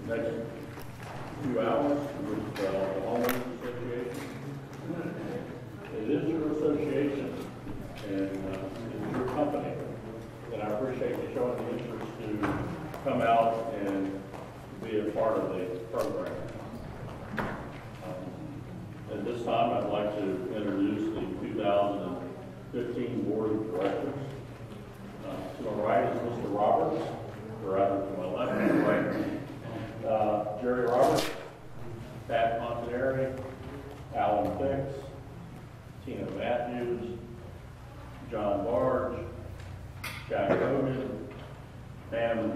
next few hours with the Homeowners Association. It is your association and it's your company, and I appreciate you showing the interest to come out and be a part of the program. At this time, I'd like to introduce the 2015 Board of Directors. To my right is Mr. Roberts, or rather to my left and right. Jerry Roberts, Pat Montanari, Alan Fix, Tina Matthews, John Barge, Jack Hogan, Pam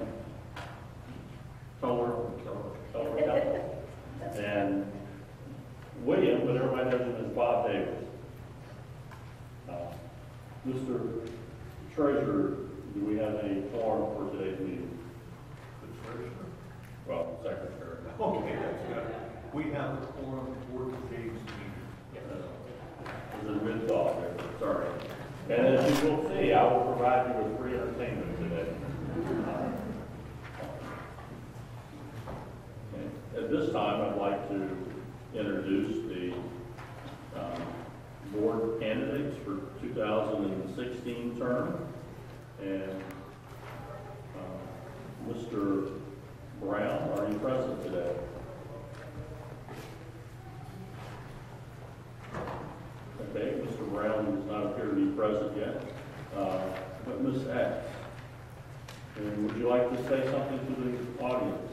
Toller, and William, but everybody knows him as Bob Davis. Mr. Treasurer, do we have any form for today's meeting? The treasurer? Well, secretary. Okay, that's good. We have a quorum for today's meeting. There's a good thought there, sorry. And as you will see, I will provide you with free entertainment today. At this time, I'd like to introduce the board candidates for 2016 term. And Mr. Brown, are you present today? Okay, Mr. Brown does not appear to be present yet. But Ms. X, and would you like to say something to the audience?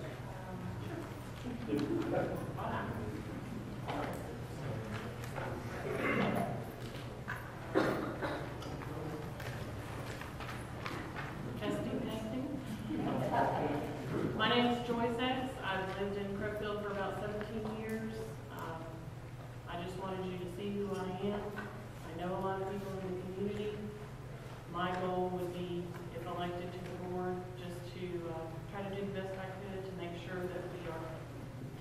My name is Joyce X. I've lived in Crowfield for about 17 years. I just wanted you to see who I am. I know a lot of people in the community. My goal would be, if elected to the board, just to try to do the best I could to make sure that we are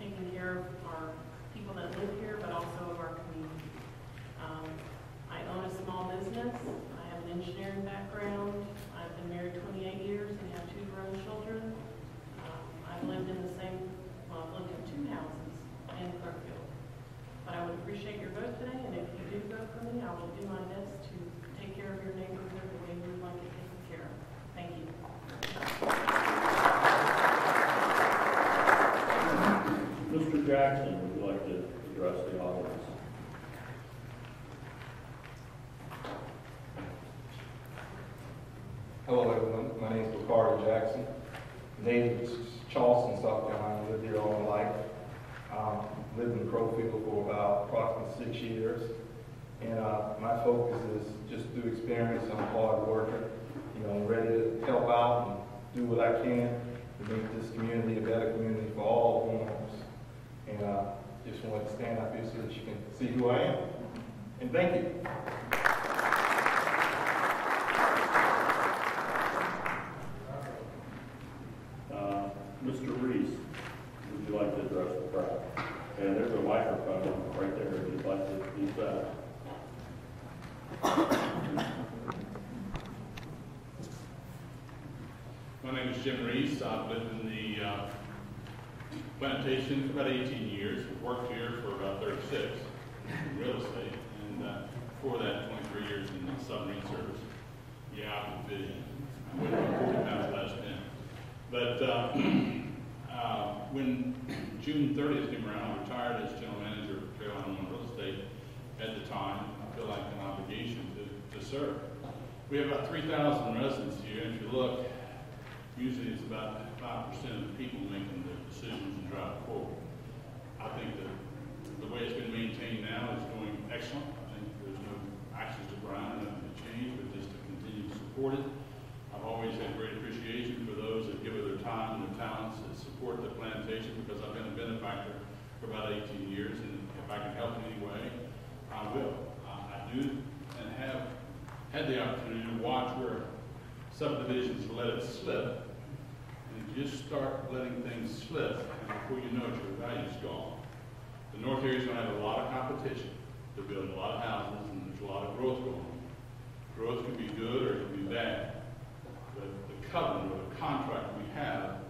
taking care of our people that live here, but also of our community. I own a small business. I have an engineering background. I've been married 28 years and have 2 grown children. I've lived in the same, well, I've lived in 2 houses in Crowfield. But I would appreciate your vote today, and if you do vote for me, I will do my best to take care of your neighborhood the way you would like it taken care of. Thank you. Mr. Jackson, would you like to address the audience? Hello everyone, my name is Ricardo Jackson. Native of Charleston, South Carolina, lived here all my life. Lived in Crowfield for about approximately 6 years. And my focus is just through experience. I'm a hard worker. I'm ready to help out and do what I can to make this community a better community for all homeowners. And just want to stand up here so that you can see who I am. And thank you. Mr. Reese, would you like to address the crowd? And there's a microphone right there if you'd like to use that. My name is Jim Reese. I've lived in the plantation for about 18 years. Worked here for about 36 in real estate. And before that, 23 years in the submarine service. Yeah, I can fit in. I weighed about 40 pounds last 10. But when June 30th came around, I retired as general manager of Carolina Real Estate. At the time, I feel like an obligation to serve. We have about 3,000 residents here, and if you look, usually it's about 5% of the people making the decisions and drive forward. I think that the way it's been maintained now is going excellent. I think there's no axes to grind, nothing to change, but just to continue to support it. I've always had great appreciation for those that give of their time and their talents that support the plantation, because I've been a benefactor for about 18 years, and if I can help in any way, I will. I do and have had the opportunity to watch where subdivisions let it slip, and you just start letting things slip, and before you know it, your value's gone. The North area is going to have a lot of competition. They're building a lot of houses, and there's a lot of growth going on. Growth can be good or it can be bad. But the covenant or the contract we have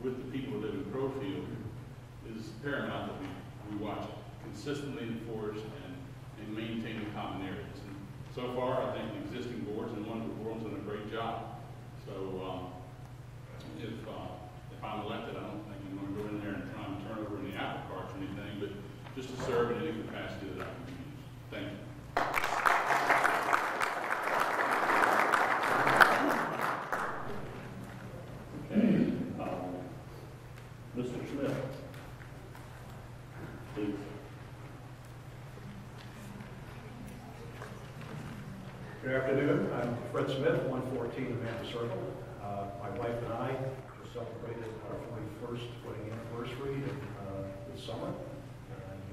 with the people who live in Crowfield so far, I think the existing boards and one board's done a great job. So if I'm elected, I don't think I'm going to go in there and try and turn over any apple carts or anything, but just to serve in any capacity that I can use. Thank you. Mr. Smith, please. Good afternoon. I'm Fred Smith, 114 Amanda Circle. My wife and I just celebrated our 41st wedding anniversary this summer.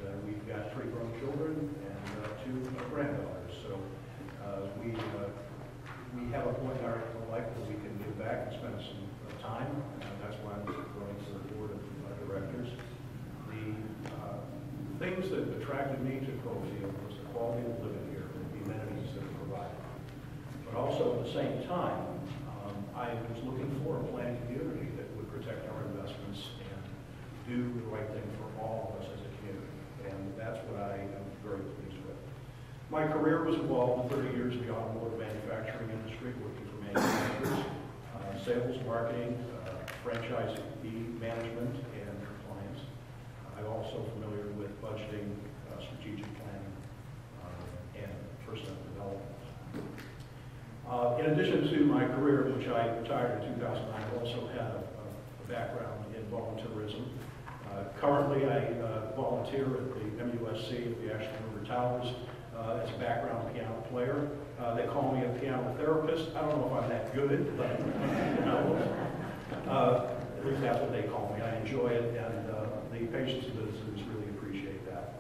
And we've got 3 grown children and 2 granddaughters. So we have a point in our life where we can give back and spend some time. And that's why I'm running for the board of directors. The things that attracted me to Crowfield was the quality of living here and the amenities that are provided. But also at the same time, I was looking for a planned community that would protect our investments and do the right thing for all of us as a community. And that's what I am very pleased with. My career was involved in 30 years in the automotive manufacturing industry, working for manufacturers, sales, marketing, franchisee management, and compliance. I'm also familiar with budgeting, strategic planning, and personnel development. In addition to my career, which I retired in 2009, I also had a background in volunteerism. Currently, I volunteer at the MUSC at the Ashland River Towers as a background piano player. They call me a piano therapist. I don't know if I'm that good, but you know, at least that's what they call me. I enjoy it, and the patients and visitors really appreciate that.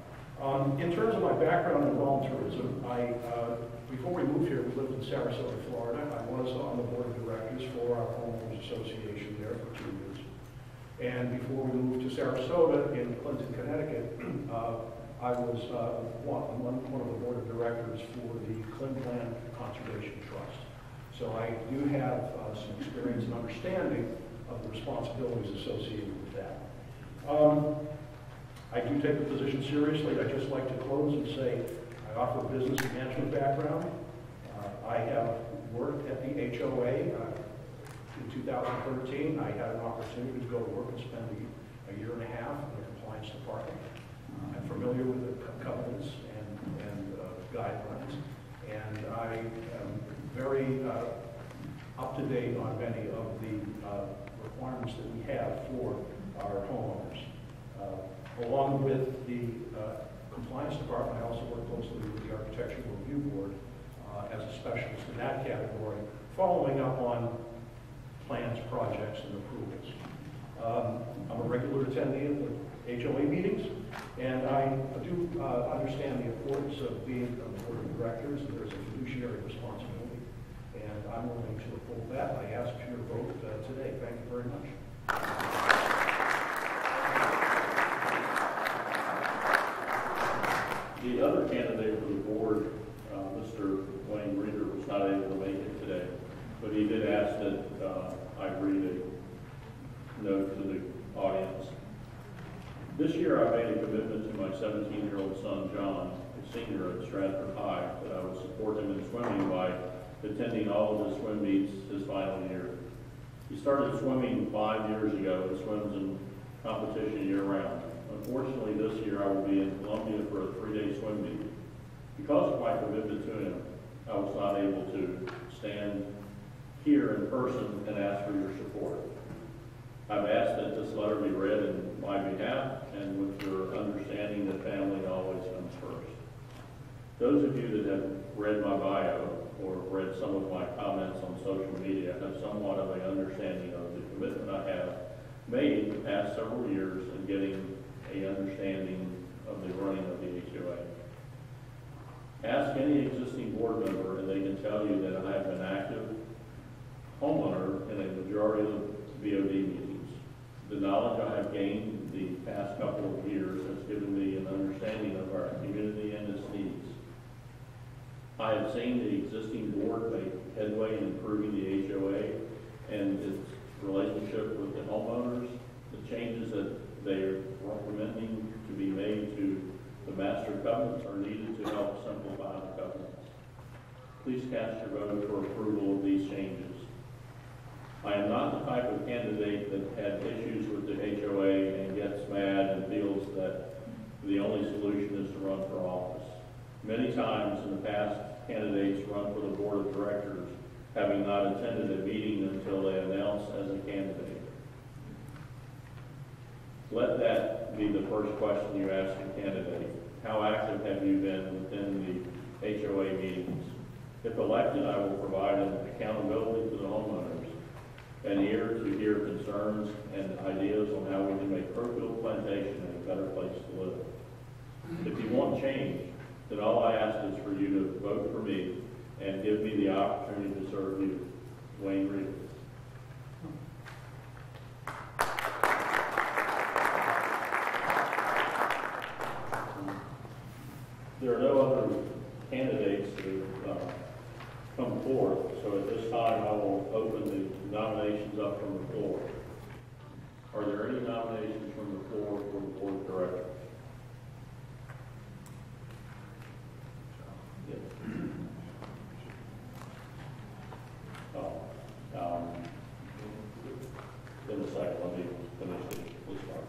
In terms of my background in volunteerism, before we moved here, we lived in Sarasota, Florida. I was on the board of directors for our homeowners association there for 2 years. And before we moved to Sarasota in Clinton, Connecticut, I was one of the board of directors for the Clinton Conservation Trust. So I do have some experience and understanding of the responsibilities associated with that. I do take the position seriously. I'd just like to close and say I offer a business management background. I have worked at the HOA. In 2013, I had an opportunity to go to work and spend a year and a half in the compliance department. I'm familiar with the covenants and guidelines, and I am very up to date on many of the requirements that we have for our homeowners. Along with the compliance department, I also work closely with the Architectural Review Board as a specialist in that category, following up on plans, projects, and approvals. I'm a regular attendee of the HOA meetings, and I do understand the importance of being on the board of directors, and there's a fiduciary responsibility, and I'm willing to uphold that. I ask for your vote today. Thank you very much. The other candidate for the board, Mr. Wayne Reeder, was not able to make it today, but he did ask that I read a note to the audience. This year I made a commitment to my 17-year-old son, John, a senior at Stratford High, that I would support him in swimming by attending all of his swim meets his final year. He started swimming 5 years ago and swims in competition year-round. Unfortunately, this year I will be in Columbia for a 3-day swim meet. Because of my commitment to him, I was not able to stand here in person and ask for your support. I've asked that this letter be read in my behalf and with your understanding that family always comes first. Those of you that have read my bio or read some of my comments on social media have somewhat of an understanding of the commitment I have made in the past several years in getting an understanding of the running of the HOA. Ask any existing board member and they can tell you that I have been active homeowner in a majority of BOD meetings. The knowledge I have gained the past couple of years has given me an understanding of our community and its needs. I have seen the existing board make headway in improving the HOA and its relationship with the homeowners, the changes that they are recommending to be made to the master covenants are needed to help simplify the covenants. please cast your vote for approval of these changes. I am not the type of candidate that had issues with the HOA and gets mad and feels that the only solution is to run for office. Many times in the past, candidates run for the board of directors, having not attended a meeting until they announce as a candidate. Let that be the first question you ask a candidate. How active have you been within the HOA meetings? If elected, I will provide an accountability to the homeowners, an ear to hear concerns and ideas on how we can make Crowfield Plantation a better place to live. If you want change, then all I ask is for you to vote for me and give me the opportunity to serve you. Wayne Reed. There are no other candidates that have come forth, so at this time I will open the nominations up from the floor. Are there any nominations from the floor for the board of directors? Yes. In a second, let me finish this part.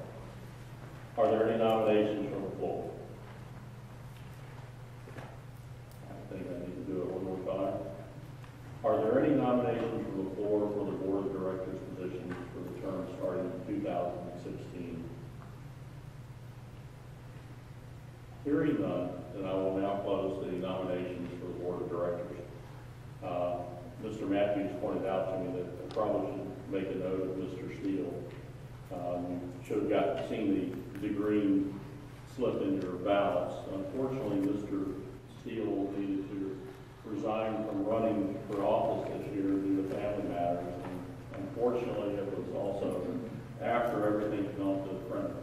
Are there any nominations from the floor? I think I need to do it one more time. Are there any nominations from the floor for the board of directors positions for the term starting in 2016? Hearing none, then I will now close the nominations for the board of directors. Mr. Matthews pointed out to me that I probably should make a note of Mr. Steele. You should have seen the green slip in your ballots. Unfortunately, Mr. Steele needed to resign from running for office this year due to family matters. And unfortunately, it was also after everything had gone to the printer.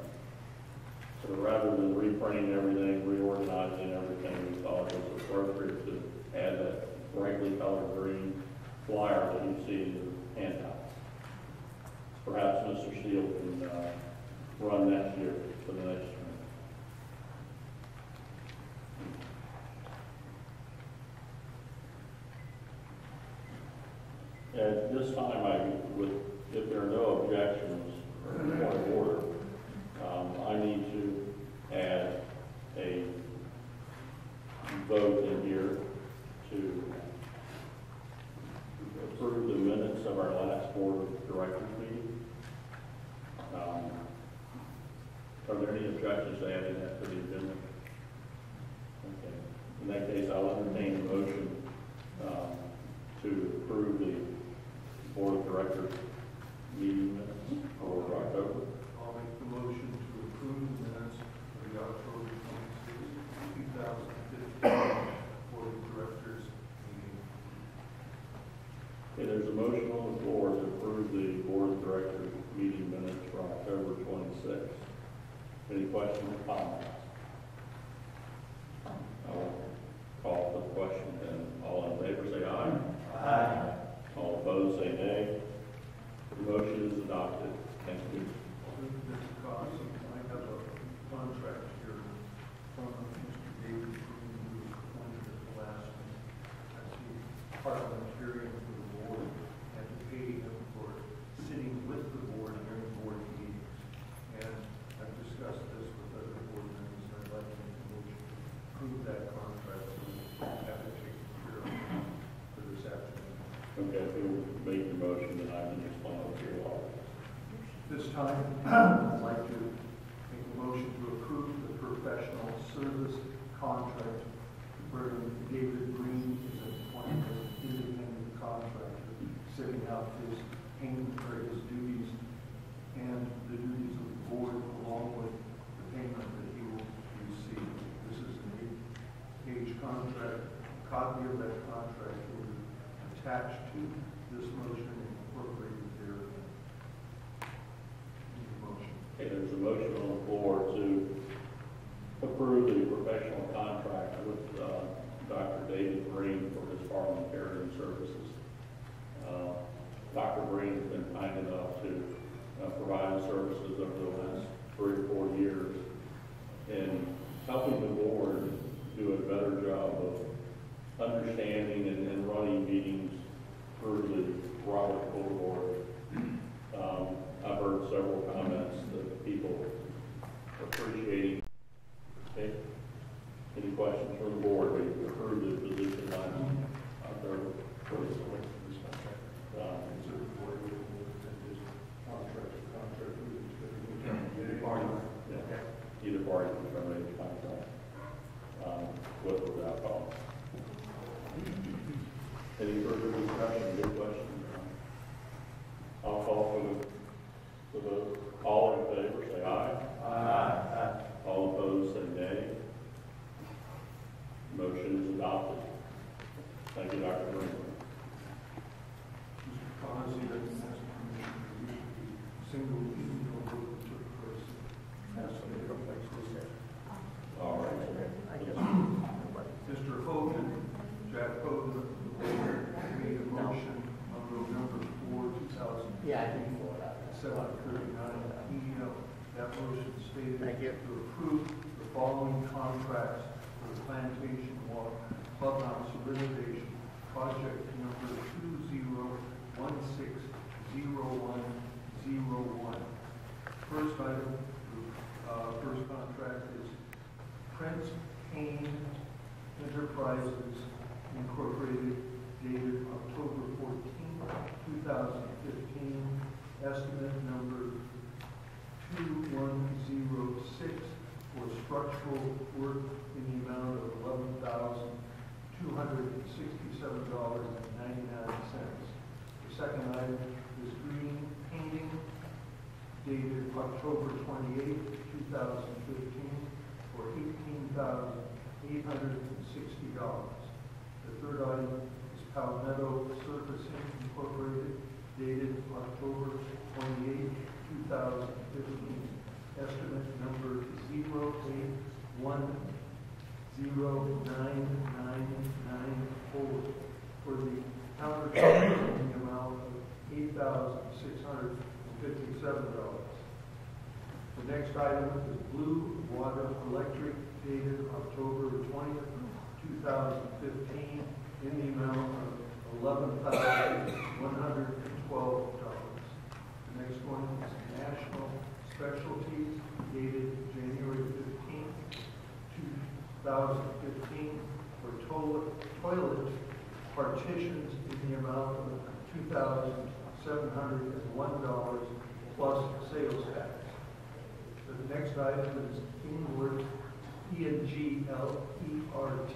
So rather than reprinting everything, reorganizing everything, we thought it was appropriate to add that brightly colored green flyer that you see in the handouts. Perhaps Mr. Steele can run next year for the next term. At this time, if there are no objections or point of order, I need to add a vote in here to approve the minutes of our last board of directors meeting. Are there any objections to adding that to the agenda? Okay. In that case, I'll entertain a motion to approve the board of directors meeting minutes for October. I'll make the motion to approve the minutes of the October 26, 2015 Board of Directors meeting. Okay, there's a motion on the floor to approve the board of directors meeting minutes for October 26th. Any questions or comments? I'll call for the question, and all in favor say aye. Aye. All opposed say nay. The motion is adopted. Thank you. Mr. Carson, I have a contract here from Mr. David Green, who was appointed at the last meeting as the parliamentarian for the board, and to pay him for sitting with the board during board meetings. And I've discussed this with other board members, and I'd like to make a motion to approve that contract so we have it taken care of for this afternoon. Okay, if you'll make your motion, then I can explain it to you all. This time, I'd like to make a motion to approve the professional service contract where David Green is appointed as an independent contractor, setting out his payment for his duties and the duties of the board along with the payment that he will receive. This is an 8-page contract. A copy of that contract will be attached to this motion and incorporated there. Okay, there's a motion on the floor to approve the professional contract with Dr. David Green for his parliamentarian services. Dr. Green has been kind enough to provide services over the last 3 or 4 years in helping the board do a better job of understanding and Any further discussion? Good question. I'll call for the vote. All in favor, say aye. Aye. All opposed, say nay. Motion is adopted. Thank you, Dr. Green. Mr. Cosby recommends permission to use the single email vote that took place. All right. Mr. Hogan, Jack Hogan, made a motion on November 4, 2000. Yeah, I think for that. 7:39 email. That motion stated Thank you. to approve the following contracts for the Plantation Walk Clubhouse renovation project number 20160101. First item, first contract is Prince Payne Enterprises Incorporated, dated October 14, 2015. Estimate number 2106 for structural work in the amount of $11,267.99. The second item is green painting, dated October 28, 2015, for $18,860. The third item is Palmetto Surfacing Incorporated, dated October 28, 2015. Estimate number 0810999 for the countertop in the amount of $8,657. The next item is Blue Water Electric, dated October 20th, 2015, in the amount of $11,112. The next one is National Specialties, dated January 15th, 2015, for toilet partitions in the amount of $2,701 plus sales tax. The next item is Inglewood ENGLERT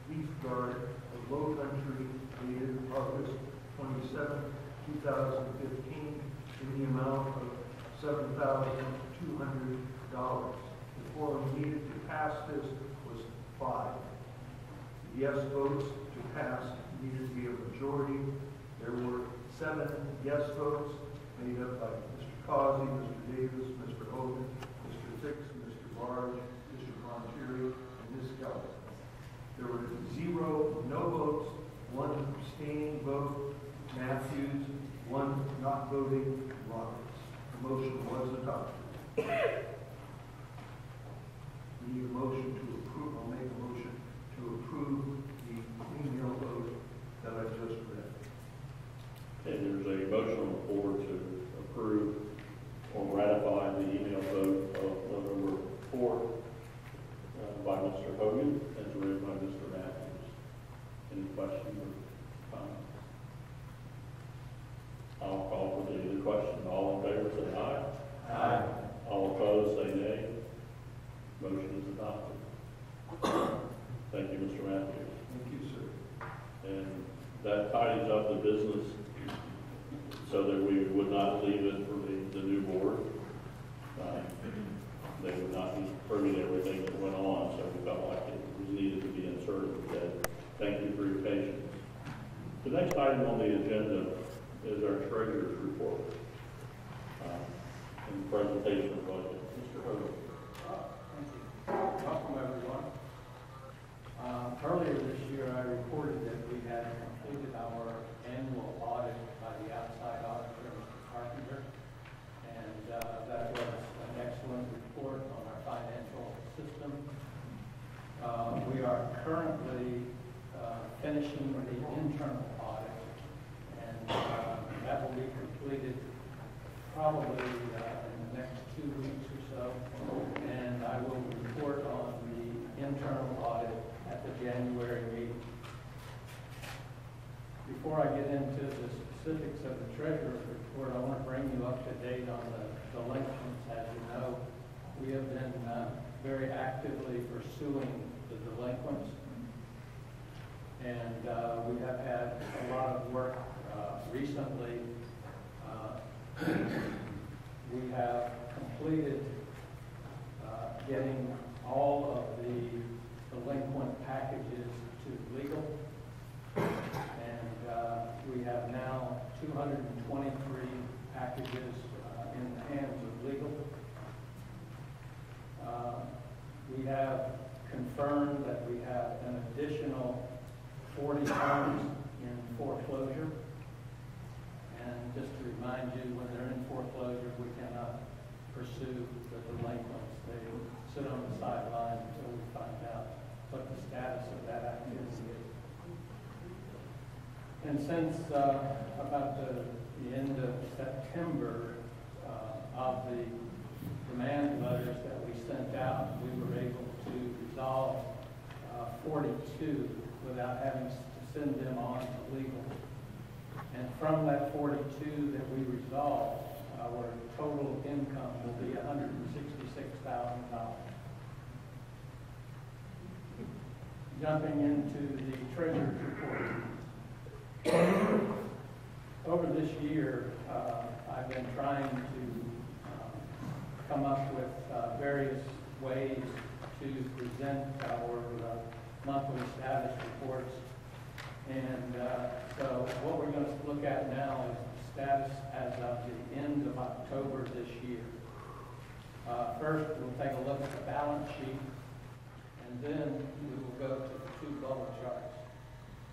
Leaf Guard of Low Country, dated August 27, 2015, in the amount of $7,200. The quorum needed to pass this was 5. Yes votes to pass needed to be a majority. There were 7 yes votes, made up by Mr. Causey, Mr. Davis, Mr. Hogan, Mr. Fix, Mr. Barge, Mr. Montieri, and Ms. Keller. There were 0 no votes, 1 abstaining vote, Matthews, 1 not voting, Roberts. The motion was adopted. We need a motion to approve. I'll make a motion to approve the email vote that I just read. And there's a motion on the floor to approve or ratify the email vote of November 4th by Mr. Hogan, as read by Mr. Matthews. Any questions or comments? I'll call for the question. All in favor, say aye. Aye. All opposed, say nay. Motion is adopted. Thank you, Mr. Matthews. Thank you, sir. And that tidies up the business so that we would not leave it for the new board. They would not be proving everything that went on, so we felt like it was needed to be inserted today. Thank you for your patience. The next item on the agenda is our treasurer's report and presentation of budget. Mr. Hogan. Thank you. Welcome, everyone. Earlier this year, I reported that we had completed our annual audit by the outside auditor, Mr. Carpenter, and that was an excellent report on our financial system. We are currently finishing the internal audit, and that will be completed probably in the next 2 weeks or so, and I will report on the internal audit at the January meeting. Before I get into the specifics of the treasurer's report, I want to bring you up to date on the delinquents. As you know, we have been very actively pursuing the delinquents. And we have had a lot of work recently. We have completed getting all of the delinquent packages to legal. And we have now 223 packages in the hands of legal. We have confirmed that we have an additional 40 homes in foreclosure. And just to remind you, when they're in foreclosure, we cannot pursue the delinquents. They sit on the sideline until we find out what the status of that activity is. And since about the end of September, of the demand letters that we sent out, we were able to resolve 42 without having to send them on to legal. And from that 42 that we resolved, our total income will be $166,000. Jumping into the treasurer's report. Over this year, I've been trying to come up with various ways to present our monthly status reports. And so what we're going to look at now is the status as of the end of October this year. First, we'll take a look at the balance sheet, and then we will go to the two bubble charts.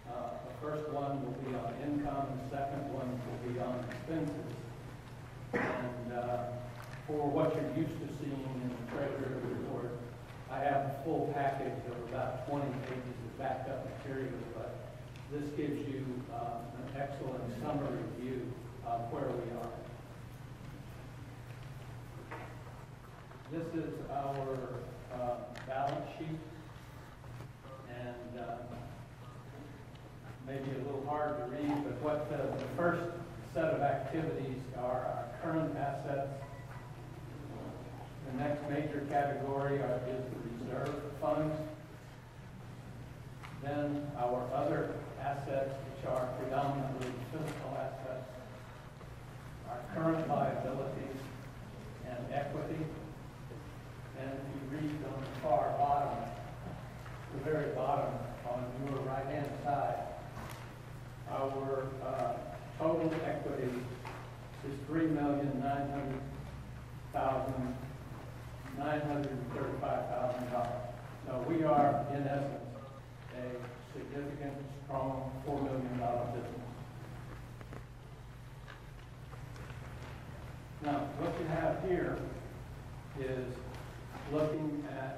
The first one will be on income, the second one will be on expenses. And for what you're used to seeing in the treasurer's report, I have a full package of about 20 pages of backed up material, but this gives you an excellent summary view of where we are. This is our balance sheet, and maybe a little hard to read, but what the first set of activities are our current assets. The next major category is the reserve funds. Then our other assets, which are predominantly physical assets, our current liabilities and equity. And if you read on the far bottom, the very bottom on your right-hand side, our total equity is $3,935,000. So we are, in essence, a significant, strong $4 million business. Now, what you have here is looking at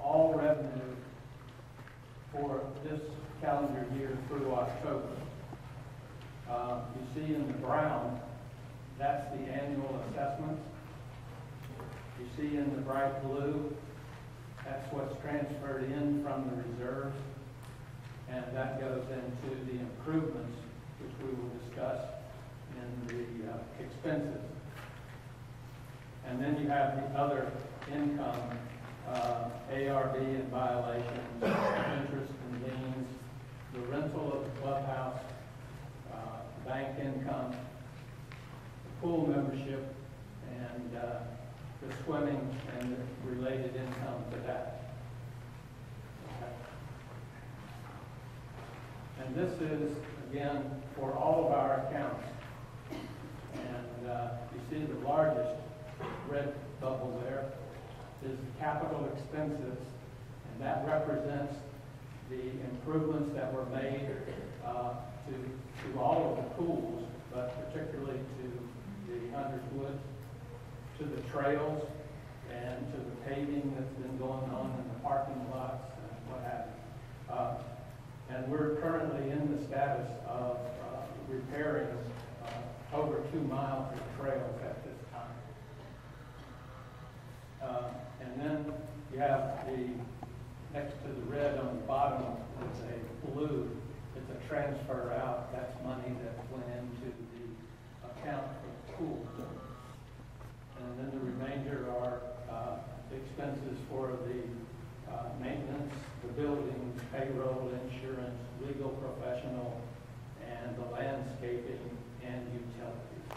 all revenue for this calendar year through October. You see in the brown, that's the annual assessments. You see in the bright blue, that's what's transferred in from the reserves, and that goes into the improvements, which we will discuss in the expenses. And then you have the other income, ARB and violations, interest and liens, the rental of the clubhouse, bank income, the pool membership, and the swimming and the related income to that. Okay. And this is, again, for all of our accounts. And you see the largest red bubble there is capital expenses, and that represents the improvements that were made to all of the pools, but particularly to the underwood, to the trails, and to the paving that's been going on in the parking lots and what have you. And we're currently in the status of repairing over 2 miles of trails at this time. And then you have the, next to the red on the bottom, is a blue. It's a transfer out. That's money that went into the account for the pool. And then the remainder are expenses for the maintenance, the building, payroll, insurance, legal professional, and the landscaping and utilities.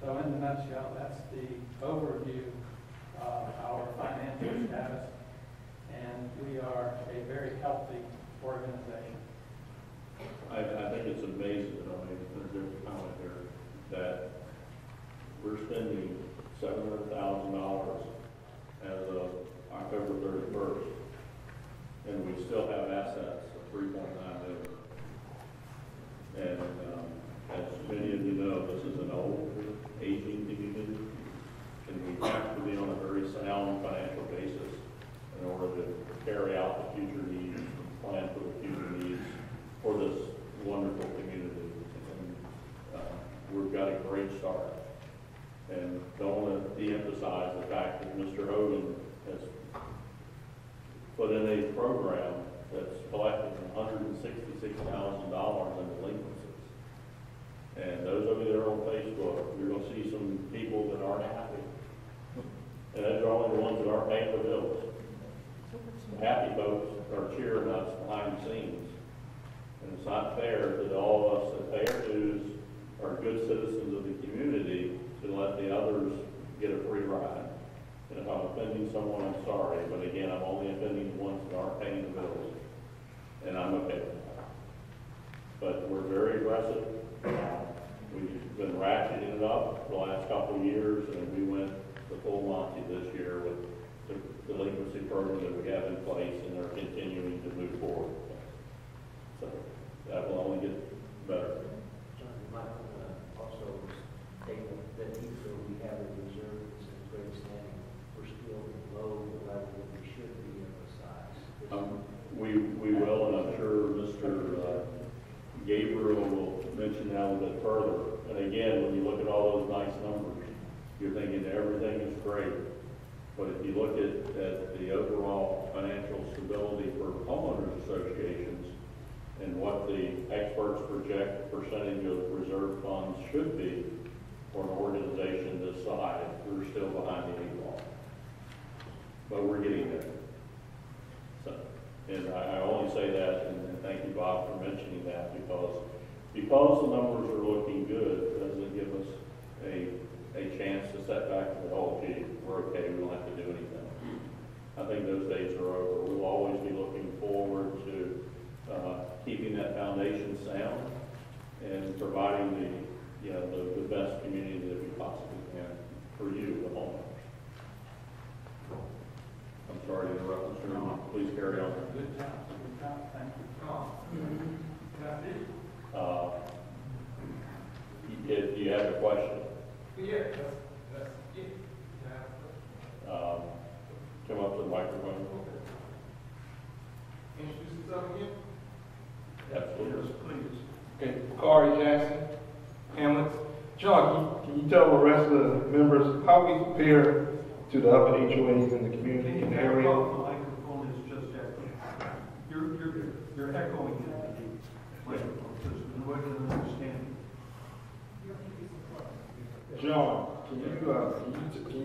So in a nutshell, that's the overview of our financial status, and we are a very healthy organization. I think it's amazing, there's a comment here, that we're spending $700,000 as of October 31st, and we still have assets of $3.9 million. And as many of you know, this is an old, aging community, and we have to be on a very sound financial basis in order to carry out the future needs, plan for the future needs for this wonderful community. And we've got a great start. And don't want to de-emphasize the fact that Mr. Hogan has put in a program that's collecting $166,000 in delinquencies. And those of you that are on Facebook, you're going to see some people that aren't happy. And those are only the ones that aren't paying the bills. The happy folks are cheering us behind the scenes. And it's not fair that all of us that pay our dues are good citizens of the community to let the others get a free ride. And if I'm offending someone, I'm sorry. But again, I'm only offending the ones that aren't paying the bills. And I'm okay with that. But we're very aggressive. We've been ratcheting it up the last couple of years, and we went the full Monty this year with the delinquency program that we have in place, and they're continuing to move forward. So that will only get better. John, you might also state that even though we have a reserve that's in great standing, we're still below the level that we should be in the size. We will, and I'm sure Mr. Gabriel will mention that a little bit further. And again, when you look at all those nice numbers, you're thinking everything is great. But if you look at the overall financial stability for homeowners associations and what the experts project the percentage of reserve funds should be for an organization this size, we're still behind the eight ball. But we're getting there. So, and I only say that, and thank you, Bob, for mentioning that, because the numbers are looking good, doesn't give us a chance to set back and say, oh, gee, we're okay, we don't have to do anything. I think those days are over. We'll always be looking forward to keeping that foundation sound and providing the best community that we possibly can for you, the homeowners. I'm sorry to interrupt, Mr. Norman. Please carry on. Good job. Good job. Thank you. If you have a question, come up to the microphone. Introduce yourself again? Absolutely. Please. Okay, Bakari Jackson, Hamlet. John, can you tell the rest of the members how we compare to the other HOAs in the community in the area? The microphone is just echoing. You're echoing into the microphone, so nobody can understand. John, can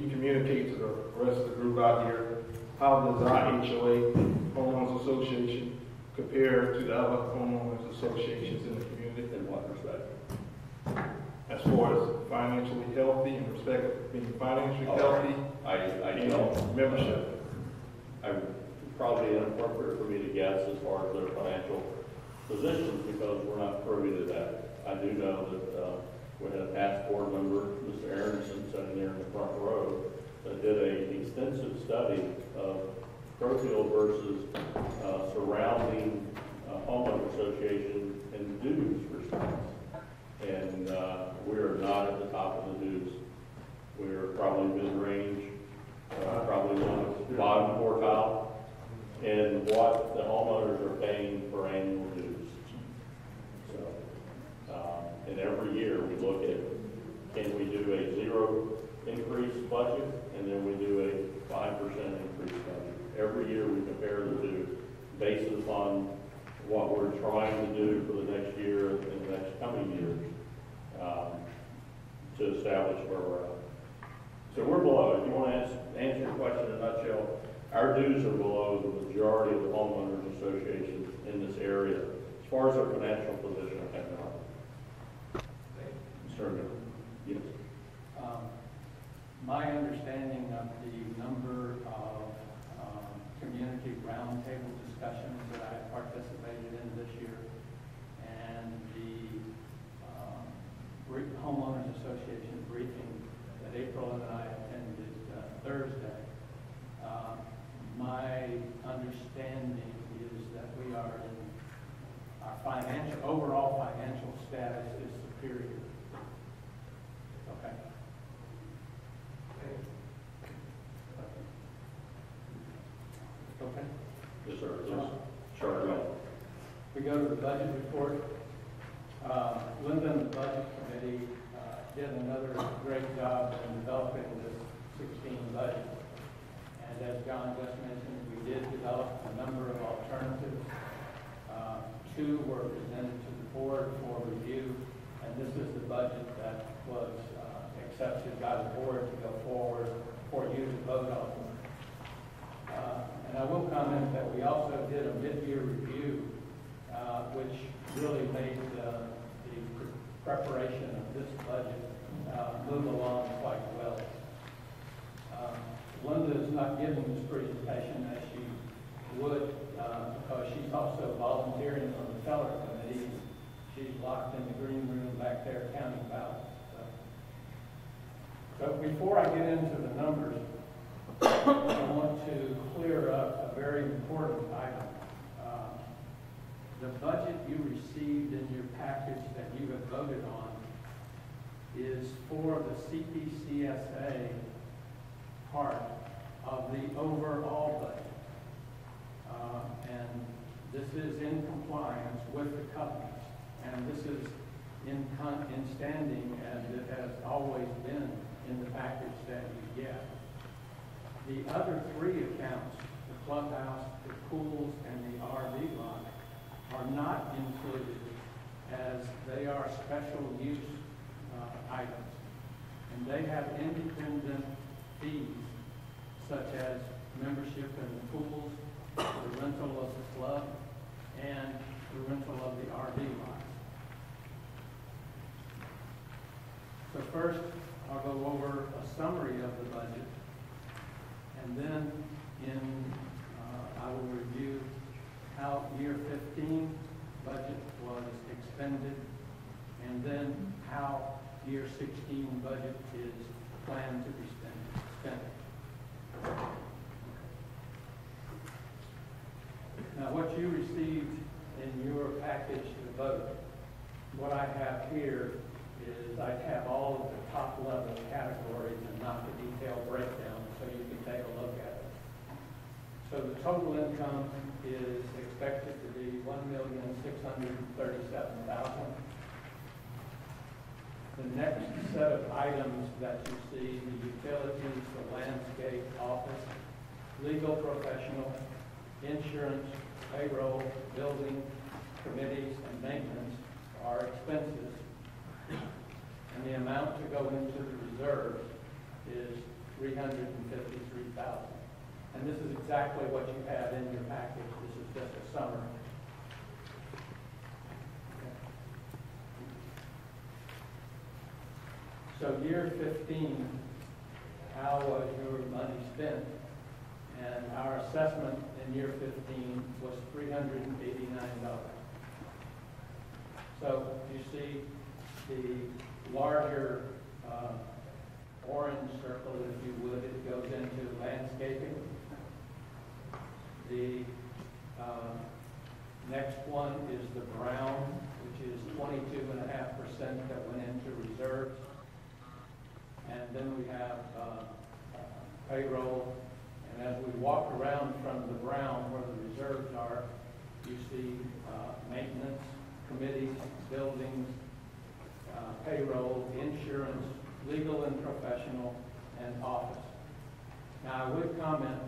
you communicate to the rest of the group out here, how does our HOA, Homeowners Association, compare to the other homeowners associations in the community? In what respect? As far as financially healthy and respect of being financially healthy I don't. membership. Probably inappropriate for me to guess as far as their financial positions because we're not privy to that. I do know that we had a past board member, Mr. Aronson, sitting there in the front row, that did an extensive study of Crowfield versus surrounding homeowner association and dues response. And we are not at the top of the dues. We are probably mid-range, probably one of the bottom quartile in what the homeowners are paying for annual dues. So, and every year we look at, can we do a 0 increase budget, and then we do a 5% increase budget. Every year we compare the two based upon what we're trying to do for the next year and the next coming years to establish where we're at. So we're below. If you want to answer your question in a nutshell, Our dues are below the majority of the homeowners associations in this area. As far as our financial position, I have not. Mr. Mayor. Yes. My understanding of the number of community roundtable discussions that I have participated in this year and the Homeowners Association briefing that April and I attended Thursday, my understanding is that we are in our overall financial status is superior. Okay. Okay. Yes, sir. Yes. Sure. Go ahead. We go to the budget report. Linda and the budget committee did another great job in developing this 16 budget. And as John just mentioned, we did develop a number of alternatives. Two were presented to the board for review, and this is the budget that was accepted by the board to go forward for you to vote on. And I will comment that we also did a mid-year review, which really made the preparation of this budget move along quite well. Linda is not giving this presentation as she would because she's also volunteering on the teller committee. She's locked in the green room back there counting ballots. But before I get into the numbers, I want to clear up a very important item. The budget you received in your package that you have voted on is for the CPCSA part of the overall budget. And this is in compliance with the covenants. And this is in standing as it has always been in the package that you get. The other three accounts, the clubhouse, the pools, and the RV lot, are not included as they are special use items. And they have independent fees, such as membership in the pools, the rental of the club, and the rental of the RV lot. So first, I'll go over a summary of the budget, and then I will review how year 15 budget was expended, and then how year 16 budget is planned to be spent. Now, what you received in your package to vote, what I have here is I have all of the top level categories and not the detailed breakdown, so you can take a look at it. So the total income is expected to be $1,637,000. The next set of items that you see, the utilities, the landscape, office, legal professional, insurance, payroll, building, committees, and maintenance are expenses. And the amount to go into the reserves is $353,000. And this is exactly what you have in your package. This is just a summary. So year 15, how was your money spent? And our assessment in year 15 was $389. So you see the larger orange circle, if you would, it goes into landscaping. The next one is the brown, which is 22.5% that went into reserves. And then we have payroll. And as we walk around from the brown where the reserves are, you see maintenance, committees, buildings, payroll, insurance, legal and professional, and office. Now, I would comment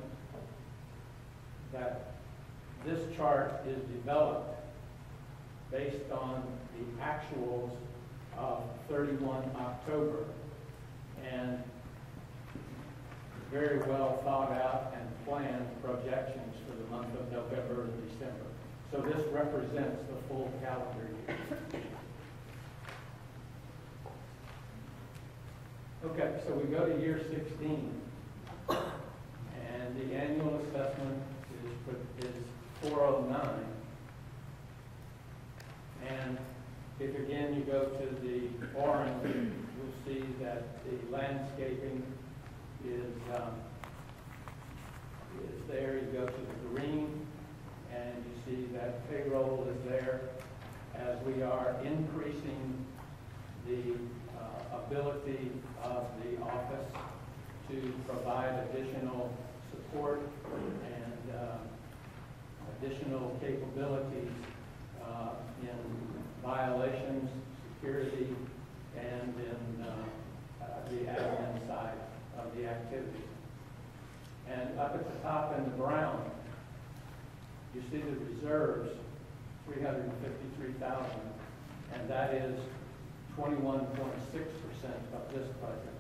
that this chart is developed based on the actuals of 31 October and very well thought out and plan projections for the month of November and December. So this represents the full calendar year. Okay, so we go to year 16, and the annual assessment is 409. And if again you go to the orange, you'll see that the landscaping is there. You go to the green, and you see that payroll is there, as we are increasing the ability of the office to provide additional support and additional capabilities in violations, security, and in the admin side of the activity. And up at the top in the brown, you see the reserves, 353,000, and that is 21.6% of this budget.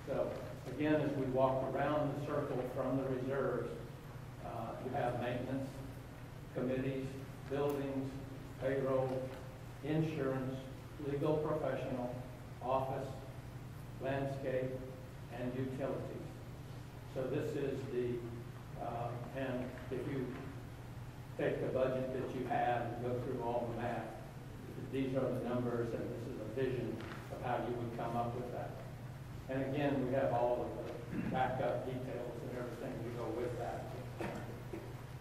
So again, as we walk around the circle from the reserves, you have maintenance, committees, buildings, payroll, insurance, legal professional, office, landscape, and utilities. So this is the, and if you take the budget that you have and go through all the math, these are the numbers, and this is a vision of how you would come up with that. And again, we have all of the backup details and everything to go with that,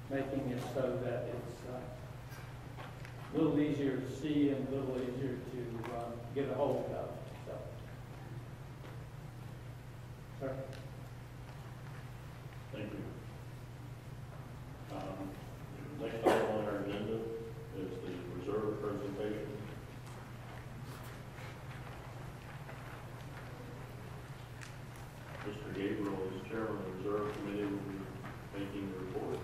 making it so that it's a little easier to see and a little easier to get a hold of. So, sir. Thank you. Next item on our agenda is the reserve presentation. Mr. Gabriel, as chairman of the reserve committee, will be making the report.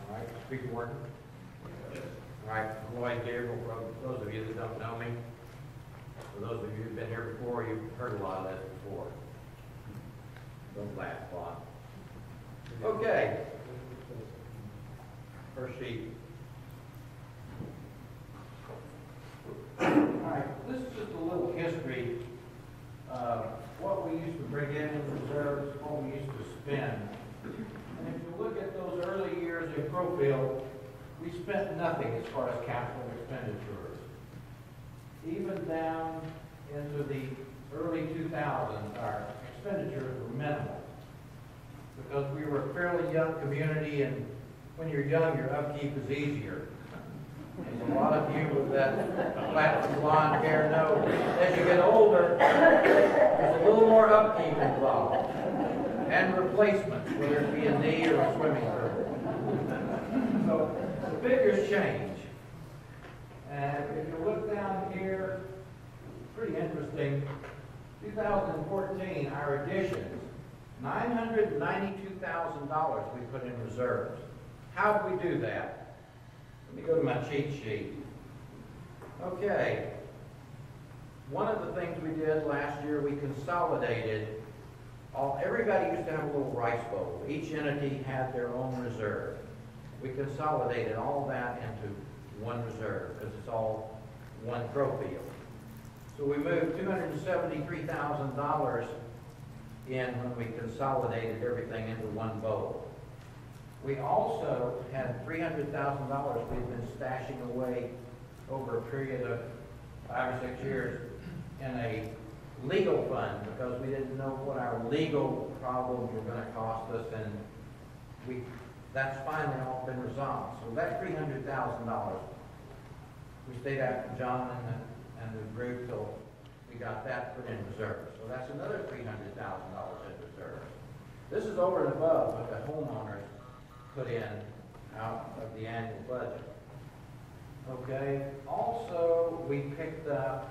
All right, speaker working? Yes. All right, I'm Lloyd Gabriel. For those of you that don't know me, for those of you who've been here before, you've heard a lot of this before. Don't laugh, Bob. Okay. First sheet. All right, this is just a little history of what we used to bring in reserves, what we used to spend. And if you look at those early years in Crowfield, we spent nothing as far as capital expenditures. Even down into the early 2000s, our expenditures were minimal because we were a fairly young community, and when you're young, your upkeep is easier. As a lot of you with that flat blonde hair know, as you get older, there's a little more upkeep involved, and replacements, whether it be a knee or a swimming pool. So the figures change. And if you look down here, pretty interesting. 2014, our additions, $992,000 we put in reserves. How did we do that? Let me go to my cheat sheet. Okay. One of the things we did last year, we consolidated everybody used to have a little rice bowl. Each entity had their own reserve. We consolidated all that into one reserve because it's all one Crowfield. So we moved $273,000 in when we consolidated everything into one bowl. We also had $300,000 we've been stashing away over a period of 5 or 6 years in a legal fund because we didn't know what our legal problems were going to cost us, and that's finally all been resolved. So that $300,000, we stayed after John and the group till we got that put in reserve. So that's another $300,000 in reserve. This is over and above what the homeowners put in out of the annual budget. Okay. Also, we picked up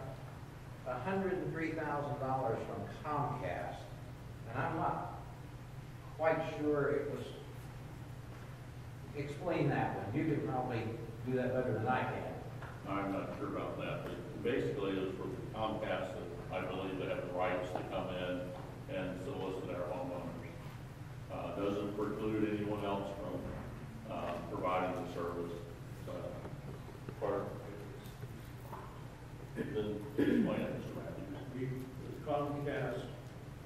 $103,000 from Comcast, and I'm not quite sure it was. Explain that one. You could probably do that better than I can. I'm not sure about that, but basically is for Comcast, that I believe they have the rights to come in and solicit our homeowners. Doesn't preclude anyone else from providing the service. Part then explain it, Mr. Matthews. With Comcast,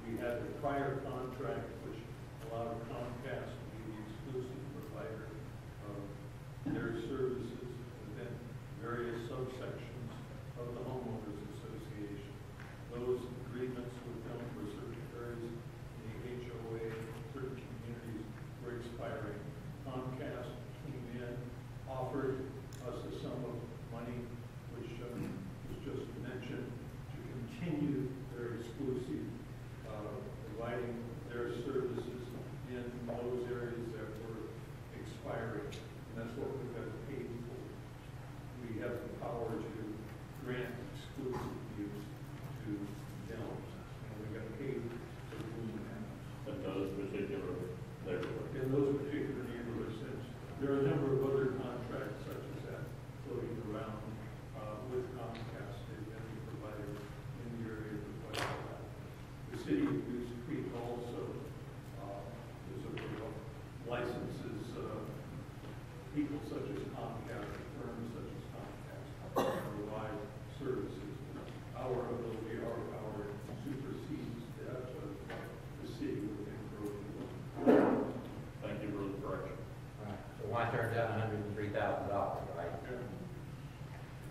we had a prior contract which allowed Comcast to be the exclusive provider of their services within various subsections of the homeowners association. Those agreements with them for certain areas in the HOA, certain communities were expiring. Comcast came in, offered us a sum of money, which was just mentioned, to continue their exclusive providing their services in those areas that were expiring. And that's what we got paid for. We have the power to grant exclusive use to them, and we got paid for doing that. In those particular neighborhoods. In those particular neighborhoods, since there are a number of other contracts such as that floating around with Comcast, they've been the provider in the area for quite a while. The city of Goose Creek also licenses people such as Comcast, firms such as Comcast, to provide services. Our ability, our power supersedes that of the city within Crowfield. Thank you for the correction. Right. So why turn down $103,000, right?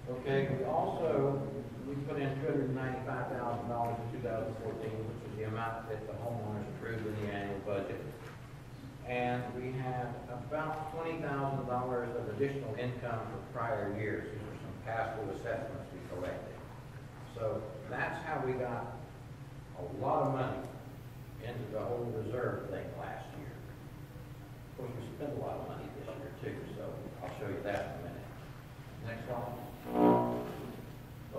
Okay, we put in $295,000 in 2014, which is the amount that the homeowners approved in the annual budget. And we had about $20,000 of additional income for prior years. These were some past due assessments we collected. So that's how we got a lot of money into the whole reserve thing last year. Of course, we spent a lot of money this year too, so I'll show you that in a minute. Next one.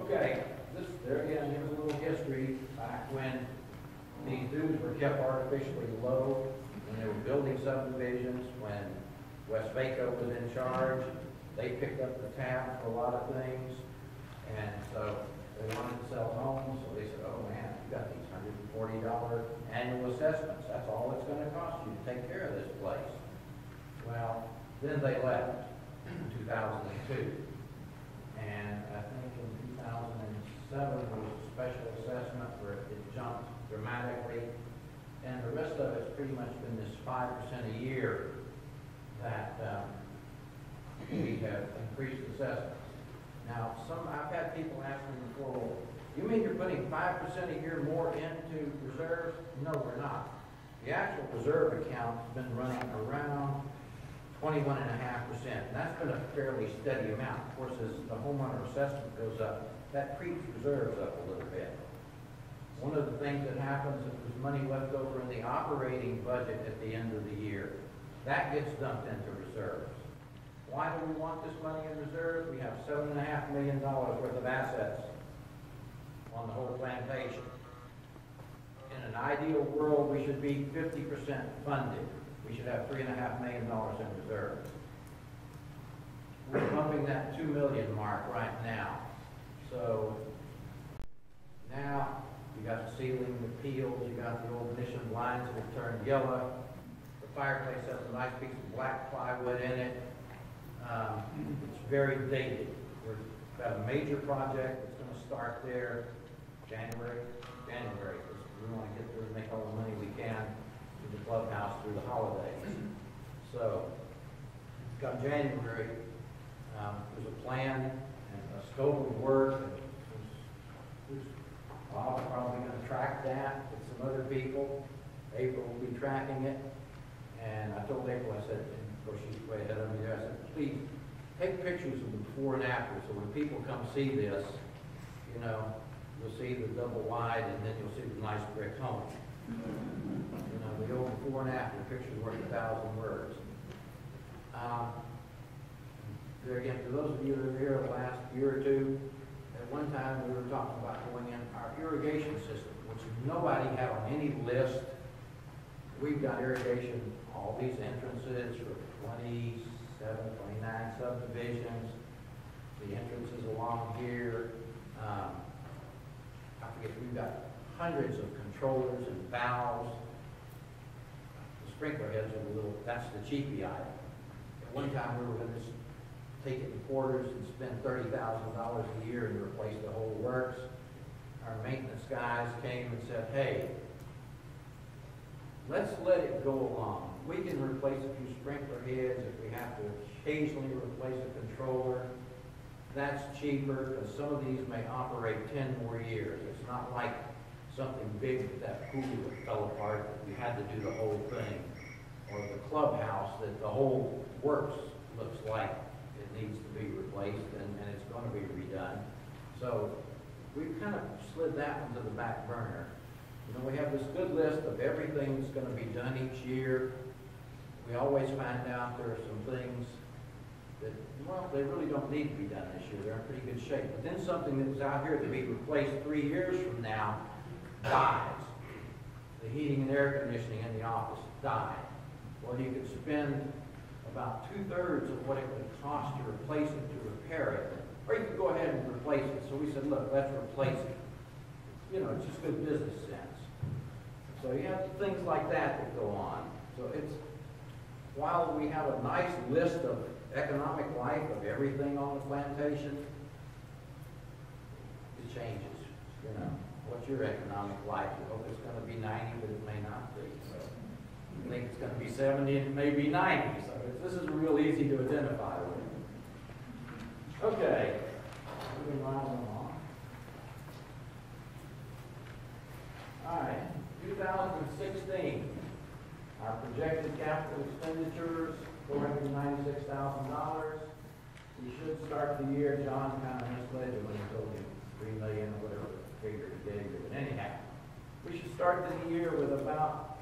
Okay, there again, here's a little history back when these dues were kept artificially low, when they were building subdivisions, when West Vaco was in charge. They picked up the tab for a lot of things, and so they wanted to sell homes, so they said, oh man, you got these $140 annual assessments. That's all it's going to cost you to take care of this place. Well, then they left in 2002. And I think in 2007 there was a special assessment where it jumped dramatically. And the rest of it's pretty much been this 5% a year that we have increased assessments. Now, I've had people ask me before, well, you mean you're putting 5% a year more into reserves? No, we're not. The actual reserve account has been running around 21.5%. That's been a fairly steady amount. Of course, as the homeowner assessment goes up, that creeps reserves up a little bit. One of the things that happens is there's money left over in the operating budget at the end of the year. That gets dumped into reserves. Why do we want this money in reserve? We have $7.5 million worth of assets on the whole plantation. In an ideal world, we should be 50% funded. We should have $3.5 million in reserves. We're bumping that $2 million mark right now. So now you got the ceiling, the peels, you got the old mission blinds that have turned yellow. The fireplace has a nice piece of black plywood in it. It's very dated. We've got a major project that's going to start there January, because we want to get there and make all the money we can to the clubhouse through the holidays. So, come January, there's a plan and a scope of work. Bob's probably going to track that with some other people. April will be tracking it. And I told April, I said, and of course she's way ahead of me there, I said, please take pictures of the before and after, so when people come see this, you know, you'll see the double wide and then you'll see the nice brick home. You know, the old before and after pictures worth 1,000 words. There again, for those of you that are here the last year or two, at one time we were talking about going in our irrigation system, which nobody had on any list. We've got irrigation, all these entrances for 27, 29 subdivisions. The entrances along here, I forget, we've got hundreds of controllers and valves. The sprinkler heads are the little, that's the cheapy item. At one time, we were gonna just take it in quarters and spend $30,000 a year and replace the whole works. Our maintenance guys came and said, hey, let's let it go along. We can replace a few sprinkler heads if we have to occasionally replace a controller. That's cheaper because some of these may operate 10 more years. It's not like something big with that pool that fell apart that we had to do the whole thing. Or the clubhouse that the whole works looks like it needs to be replaced and it's going to be redone. So we've kind of slid that one to the back burner. You know, we have this good list of everything that's going to be done each year. We always find out there are some things that, well, they really don't need to be done this year. They're in pretty good shape. But then something that was out here to be replaced 3 years from now dies. The heating and air conditioning in the office died. Well, you could spend about 2/3 of what it would cost to replace it to repair it. Or you could go ahead and replace it. So we said, look, let's replace it. You know, it's just good business sense. So you have things like that go on. So it's, while we have a nice list of economic life of everything on the plantation, it changes. You know, what's your economic life? You hope it's going to be 90, but it may not be. So you think it's going to be 70, and it may be 90. So this is real easy to identify with. Okay, moving right along. All right, 2016. Our projected capital expenditures, $496,000. We should start the year, John kind of misled you when he told you $3 million or whatever figure he gave you. But anyhow, we should start the year with about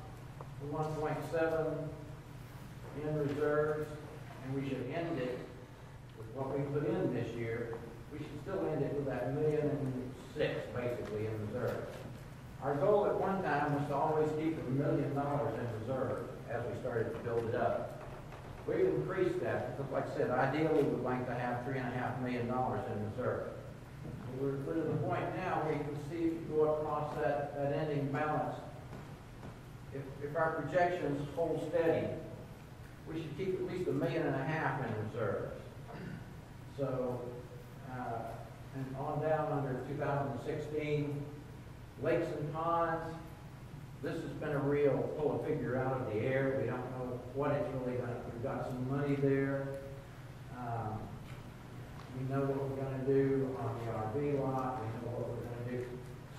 1.7 in reserves, and we should end it with what we put in this year. We should still end it with that $1.6 million basically in reserves. Our goal at one time was to always keep $1 million in reserve as we started to build it up. We've increased that because, like I said, ideally we'd like to have $3.5 million in reserve. We're to the point now where you can see if you go across that ending balance, if our projections hold steady, we should keep at least $1.5 million in reserves. So, and on down under 2016, lakes and ponds, this has been a real pull a figure out of the air. We don't know what it's really going to, we've got some money there. We know what we're going to do on the RV lot. We know what we're going to do.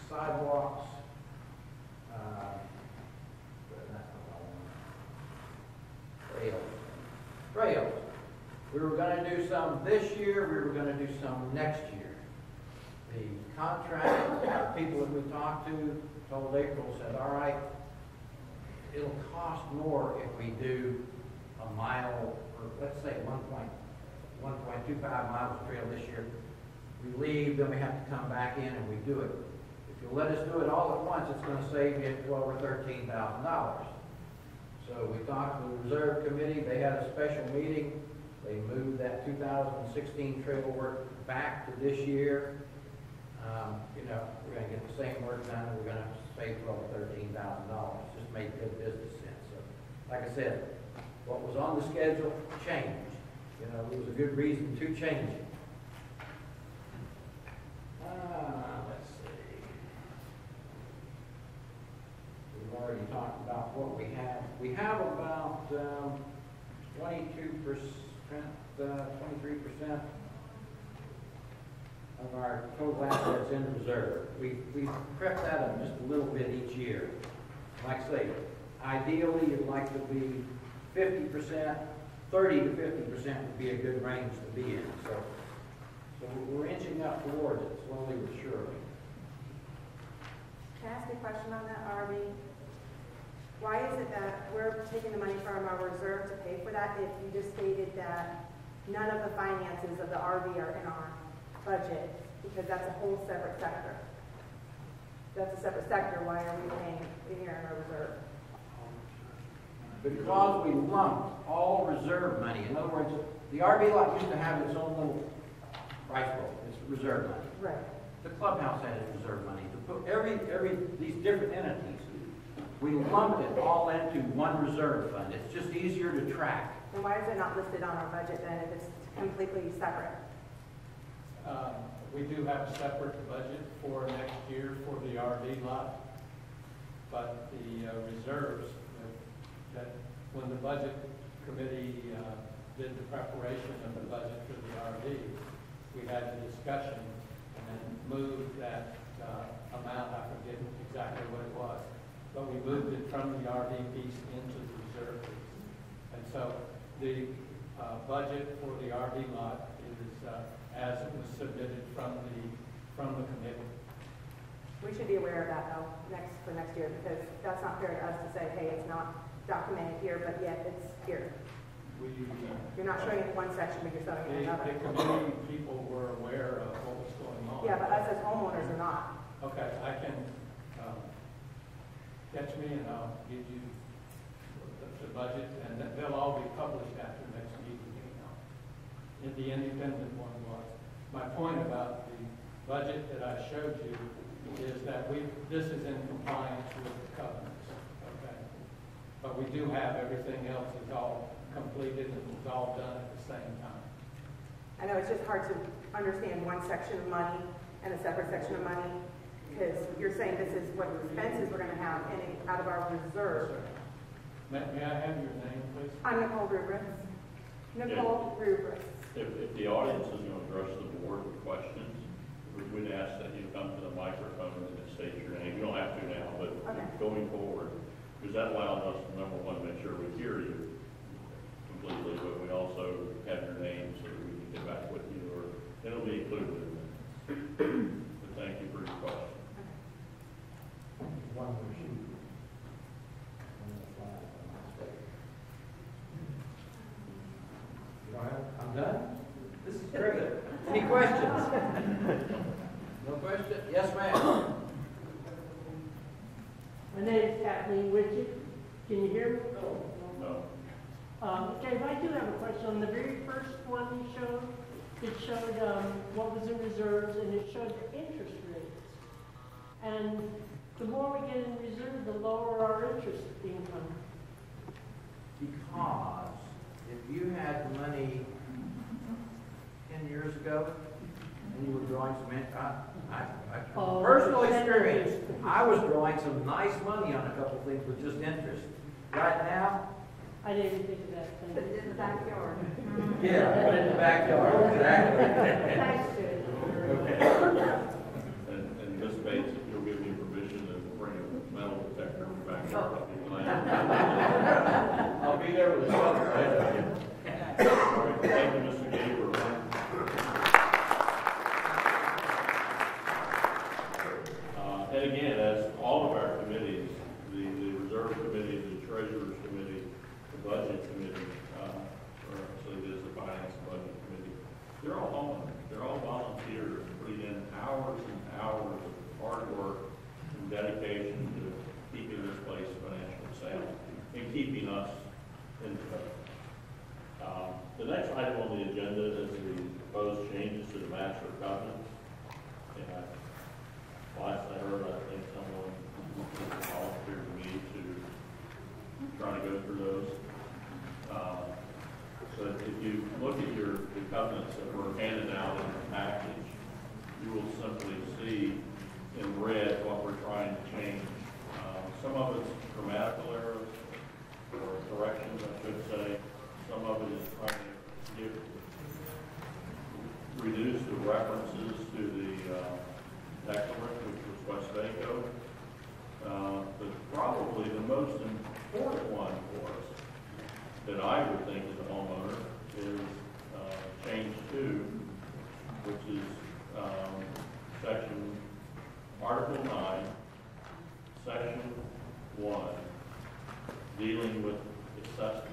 Sidewalks. But that's not what I want. Trails. We were going to do some this year. We were going to do some next year. The contract, the people that we talked to told April, said, all right, it'll cost more if we do a mile, or let's say 1.25 miles of trail this year. We leave, then we have to come back in and we do it. If you let us do it all at once, it's going to save you $12,000 or $13,000. So we talked to the reserve committee. They had a special meeting. They moved that 2016 trail work back to this year. You know, we're going to get the same work done. We're going to save $12,000 or $13,000. Just made good business sense. So, like I said, what was on the schedule changed. You know, it was a good reason to change it. Let's see. We've already talked about what we have. We have about 22%, 23% of our total assets in reserve. We've crept that up just a little bit each year. Like I say, ideally you'd like to be 50%, 30 to 50% would be a good range to be in. So we're inching up towards it slowly but surely. Can I ask a question on that, RV? Why is it that we're taking the money from our reserve to pay for that if you just stated that none of the finances of the RV are in our budget, because that's a whole separate sector? That's a separate sector. Why are we paying it here in our reserve? Because we lumped all reserve money. In other words, the RV lot used to have its own little price book. It's reserve money. Right. The clubhouse has reserve money. To put these different entities, we lumped it all into one reserve fund. It's just easier to track. And why is it not listed on our budget then if it's completely separate? We do have a separate budget for next year for the RV lot, but the reserves, that when the budget committee did the preparation of the budget for the RV, we had the discussion and then moved that amount, I forget exactly what it was, but we moved it from the RV piece into the reserve piece. And so the budget for the RV lot is as it was submitted from the committee. We should be aware of that though, for next year, because that's not fair to us to say, hey, it's not documented here, but yet it's here. You're not showing it in one section, but you're showing it in another. The committee people were aware of what was going on. Yeah, but us as homeowners are not. Okay, I can, catch me and I'll give you the budget, and they'll all be published after next meeting. The independent one was. My point about the budget that I showed you is that this is in compliance with the covenants, okay? But we do have everything else is all completed and it's all done at the same time. I know it's just hard to understand one section of money and a separate section of money, because you're saying this is what expenses we're going to have out of our reserve. May I have your name, please? I'm Nicole Rubrus. Nicole Rubrus. If the audience is going to address the board with questions, we'd ask that you come to the microphone and state your name. You don't have to now, but going forward, because that allows us, number one, to make sure we hear you completely, but we also have your name so that we can get back with you, or it'll be included in this. But thank you for your question. One more sheet. I'm done? This is great. Any questions? No question? Yes, ma'am. My name is Kathleen Widget. Can you hear me? No. Okay, I do have a question. On the very first one you showed, it showed what was in reserves and it showed the interest rates. And the more we get in reserve, the lower our interest income. Because if you had the money 10 years ago and you were drawing some Oh, personal experience, I was drawing some nice money on a couple things with just interest. Right now, I didn't think of that. Put it in the backyard. yeah, put it in the backyard, exactly. Thanks, Sid. Okay. And Ms. Bates, if you'll give me permission to bring a metal detector back here. I'll be there with a shovel. All right, thank you, Mr. Gabriel. And again, as all of our committees, the Reserve Committee, the Treasurer's Committee, the Budget Committee, or actually it is the Finance and Budget Committee, they're all homeowners. They're all volunteers putting in hours and hours of hard work and dedication to keeping this place financially sound and keeping us in touch. The next item on the agenda is the proposed changes to the master covenant. And last I heard, I think someone volunteered me to try to go through those. But if you look at the covenants that were handed out in the package, you will simply see in red what we're trying to change. Some of it's grammatical errors or corrections, I should say. Some of it is trying to reduce the references to the declarant, which was Westvaco. But probably the most important one for us that I would think as a homeowner is change 2, which is section Article 9, Section 1, dealing with assessments.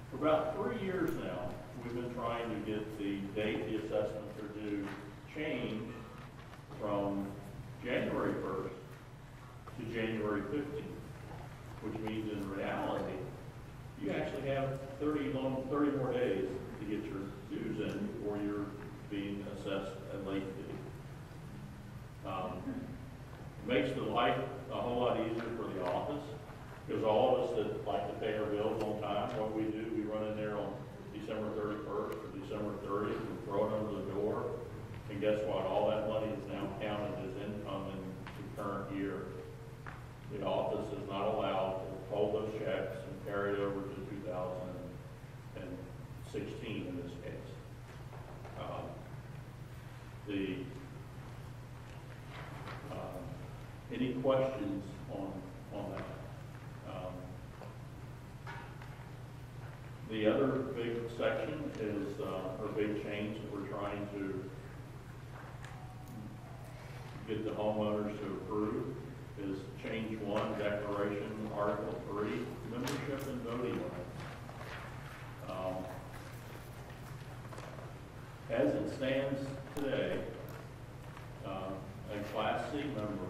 For about 3 years now, we've been trying to get the date the assessments are due changed from January 1st to January 15th, which means in reality, you actually have 30 more days to get your dues in before you're being assessed a late fee. makes the life a whole lot easier for the office, because all of us that like to pay our bills on time, what we do, we run in there on December 31st or December 30th and throw it under the door. And guess what? All that money is now counted as income in the current year. The office is not allowed to hold those checks and carry it over to 2016 in this case. Any questions on that? The other big section is, or big change that we're trying to get the homeowners to approve is change 1, declaration, Article 3, membership and voting rights. As it stands today, a Class C member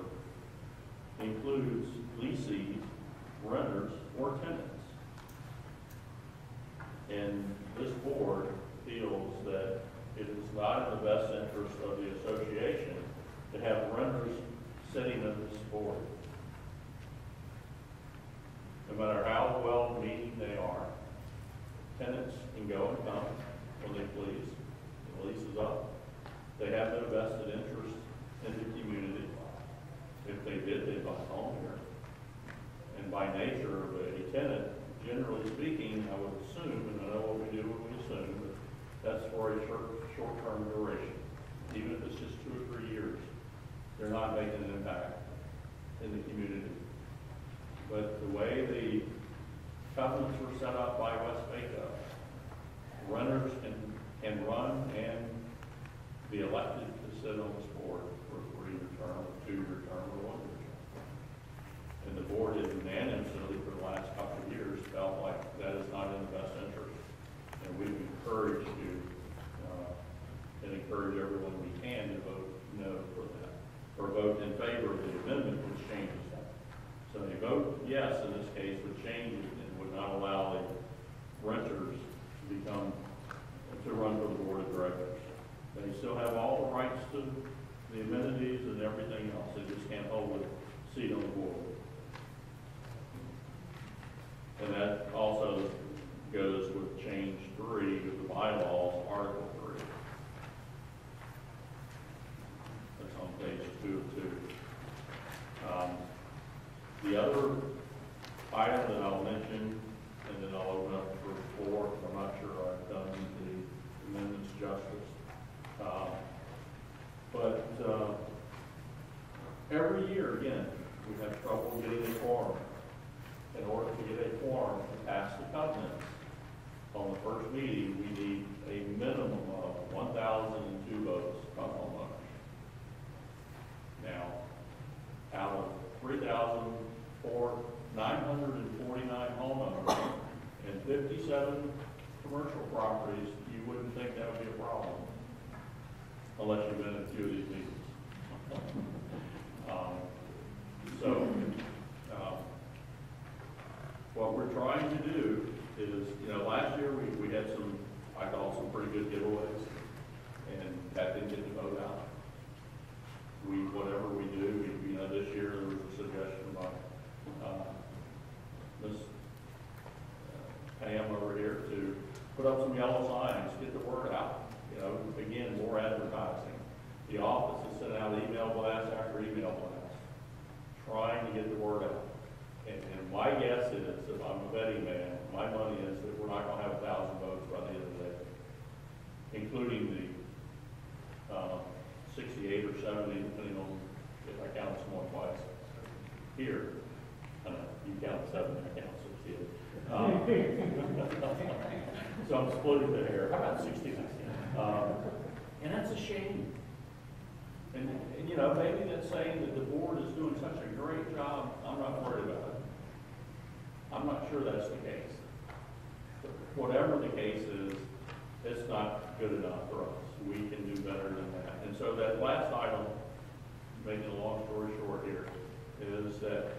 includes leasees, renters, or tenants. And this board feels that it is not in the best interest of the association to have renters sitting on this board. No matter how well meaning they are, tenants can go and come when they please. The lease is up. They have no vested interest in the community. If they did, they'd buy a home here. And by nature of a tenant, generally speaking, I would assume, and I know what we do when we assume, but that's for a short-term duration. Even if it's just 2 or 3 years, they're not making an impact in the community. But the way the covenants were set up by West Waco, renters can run and be elected to sit on this board for a 3-year term, a 2-year term, or 1-year term. And the board has unanimously for the last couple of years felt like that is not in the best interest. And we've encouraged you and encourage everyone we can to vote no for that, or vote in favor of the amendment, which changes that. So they vote yes in this case, would change it and would not allow the renters to run for the board of directors. They still have all the rights to the amenities and everything else. They just can't hold a seat on the board. And that also goes with change 3 of the bylaws, Article 3. That's on page 2 of 2. The other item that I'll mention, and then I'll open up for floor, I'm not sure I've done the amendments justice. But every year, again, we have trouble getting a quorum. In order to get a quorum to pass the covenants, on the first meeting, we need a minimum of 1,002 votes from homeowners. Now, out of 949 homeowners and 57 commercial properties, you wouldn't think that would be a problem unless you've been in a few of these meetings. What we're trying to do is, last year we had some, I call some pretty good giveaways, and that didn't get the vote out. Whatever we do, this year there was a suggestion by Miss Pam over here to put up some yellow signs, get the word out. Again, more advertising. The office is sending out email blast after email blast, trying to get the word out. And my guess is, if I'm a betting man, my money is that we're not going to have 1,000 votes by the end of the day, including the 68 or 70, depending on if I count someone twice. Here, I know, you count 7, I count 68. So I'm splitting the hair. How about 69? And that's a shame. And maybe that's saying that the board is doing such a great job, I'm not worried about it. I'm not sure that's the case. But whatever the case is, it's not good enough for us. We can do better than that. And so that last item, making a long story short here, is that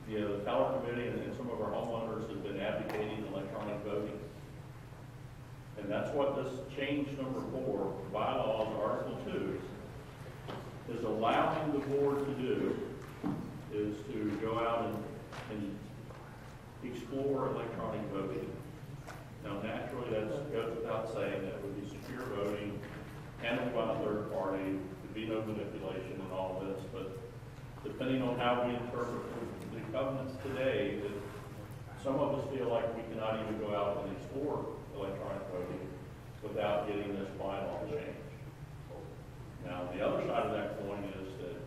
the teller committee and some of our homeowners have been advocating electronic voting. And that's what this change number 4, bylaws, Article 2, is allowing the board to do is to go out and explore electronic voting. Now, naturally, that goes without saying that would be secure voting, handled by a third party, there'd be no manipulation and all of this, but depending on how we interpret the covenants today, that some of us feel like we cannot even go out and explore electronic voting without getting this bylaw changed. Now, the other side of that coin is that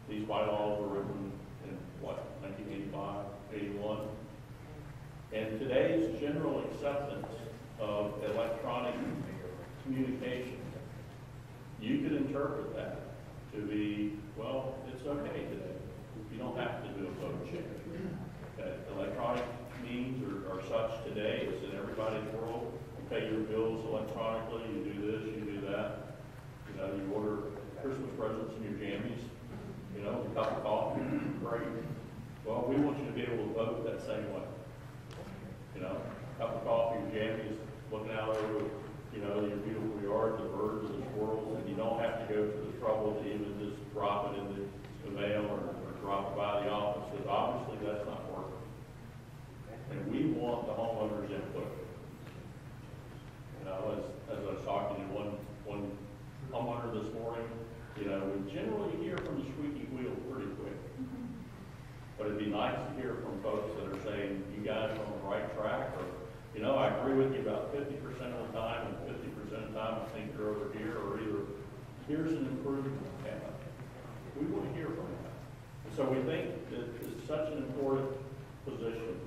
these bylaws were written in, 1985, 81? And today's general acceptance of electronic communication, you could interpret that to be, well, it's okay today. You don't have to do a vote change. Okay? Electronic means are such today, it's in everybody's world. You pay your bills electronically, you do this, you do that. You know, you order Christmas presents in your jammies, you know, a cup of coffee, great. Well, we want you to be able to vote that same way. You know, a cup of coffee, your jammies, looking out over, you know, your beautiful yard, the birds, the squirrels, and you don't have to go to the trouble to even just drop it in the mail or drop it by the office, because obviously that's not working. And we want the homeowners' input. You know, as I was talking to one homeowner this morning, you know, we generally hear from the squeaky wheel pretty quick. But it'd be nice to hear from folks that are saying, you guys are on the right track, or, you know, I agree with you about 50% of the time, and 50% of the time I think you're over here, or either here's an improvement. And we want to hear from you. And so we think that it's such an important position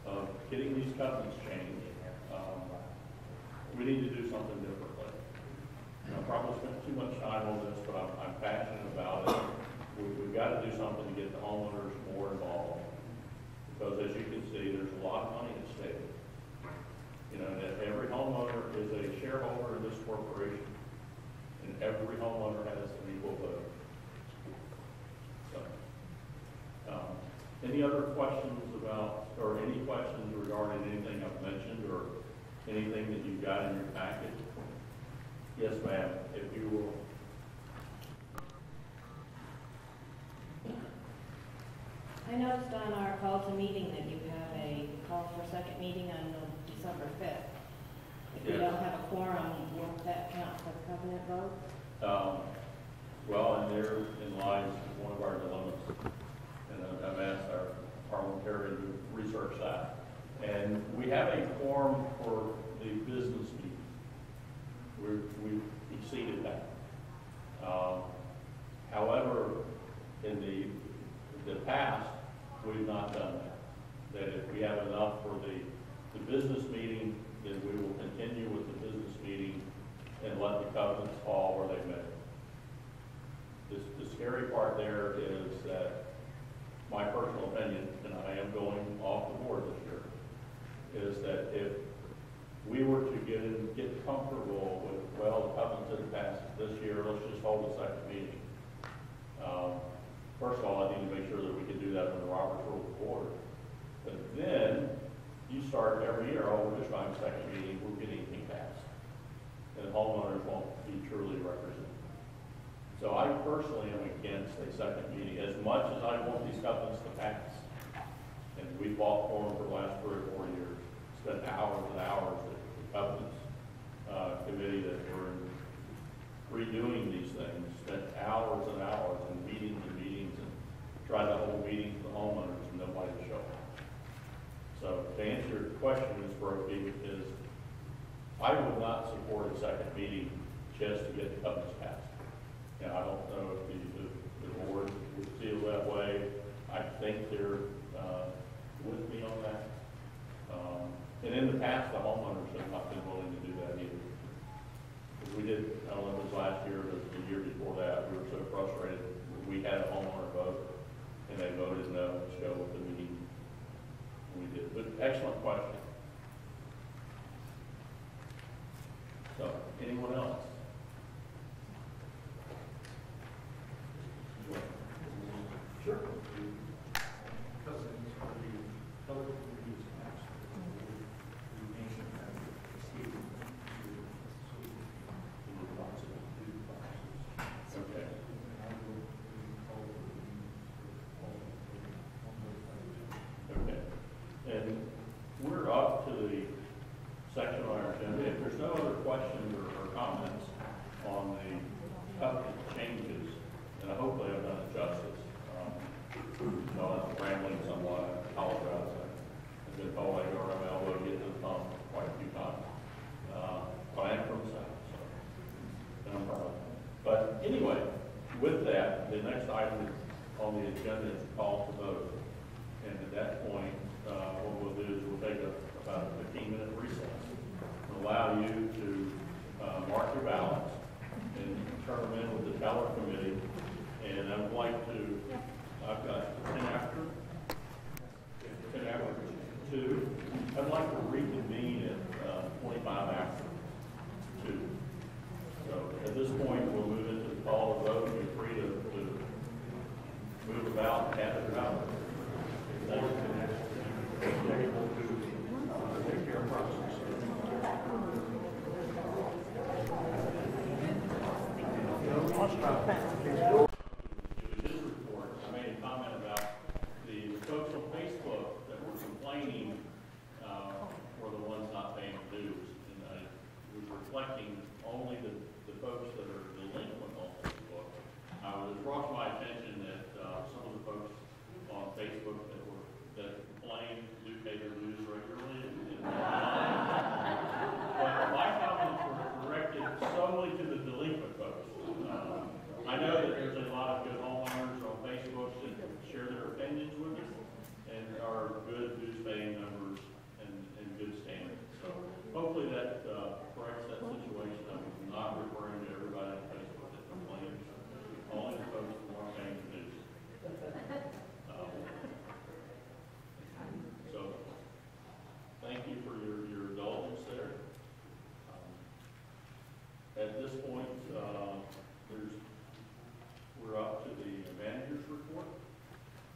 of getting these covenants changed. We need to do something differently. You know, I probably spent too much time on this, but I'm passionate about it. We've got to do something to get the homeowners more involved. Because as you can see, there's a lot of money at stake. You know, that every homeowner is a shareholder in this corporation. And every homeowner has an equal vote. So, any other questions about, or any questions regarding anything I've mentioned, or anything that you've got in your packet? Yes, ma'am, if you will. I noticed on our call to meeting that you have a call for a second meeting on December 5th. If you don't have a quorum, won't that count for the covenant vote? Well, and therein lies one of our dilemmas. And I've asked our parliamentarian to research that. And we have a quorum for the business meeting. We've exceeded that. However, in the past, we've not done that. That if we have enough for the business meeting, then we will continue with the business meeting and let the covenants fall where they may. The scary part there is that my personal opinion, and I am going off the board this year, is that if we were to get comfortable with, well, the covenants didn't pass this year, let's just hold a second meeting. First of all, I need to make sure that we can do that under Robert's Rules of Order. But then you start every year, oh, we're just trying a second meeting, we're getting anything passed. And homeowners won't be truly represented. So I personally am against a second meeting, as much as I want these covenants to pass. And we fought for them for the last 3 or 4 years, spent hours and hours at the covenants committee that were redoing these things, spent hours and hours and meetings and tried to hold meetings with the homeowners and nobody would show up. So to answer your question, Ms. Brokey, is I would not support a second meeting just to get the covenants passed. Now, I don't know if the board would feel that way. I think they're with me on that. And in the past, the homeowners have not been willing to do that either. Because we did, I don't know if it was last year or the year before that, we were so frustrated. We had a homeowner vote, and they voted no to go with the meeting. We did. But excellent question. So, anyone else? Sure. Covenants are the public communities acts that the nation has escaped Okay. questions or comments on the covenant changes, and hopefully I've done it justice. No, I'm rambling somewhat, I apologize. I've been told I go around my elbow to get to the phone quite a few times. But I am from the South, so I'm proud. But anyway, with that, the next item on the agenda is call to vote. And at that point, what we'll do is we'll take about a 15-minute recess. We'll allow you to mark your ballots and turn them in with the teller committee. And I would like to, I've got 10 after 2. I'd like to reconvene at 25 after 2. So at this point, we'll move into the call to vote. You're free to move about, hand it out. This report, I made a comment about the folks on Facebook that were complaining were the ones not paying dues. And I was reflecting only the folks that are delinquent on Facebook. It brought to my attention that some of the folks on Facebook that complain do pay their dues regularly. But my comments were directed solely to the delinquent folks. I know that there's a lot of good homeowners on Facebook that share their opinions with us and are good dues-paying members and good standards. So hopefully that corrects that situation. I'm not referring to everybody on Facebook that complains, only the folks who aren't paying the dues. So thank you for your indulgence there. At this point, we're up to the manager's report.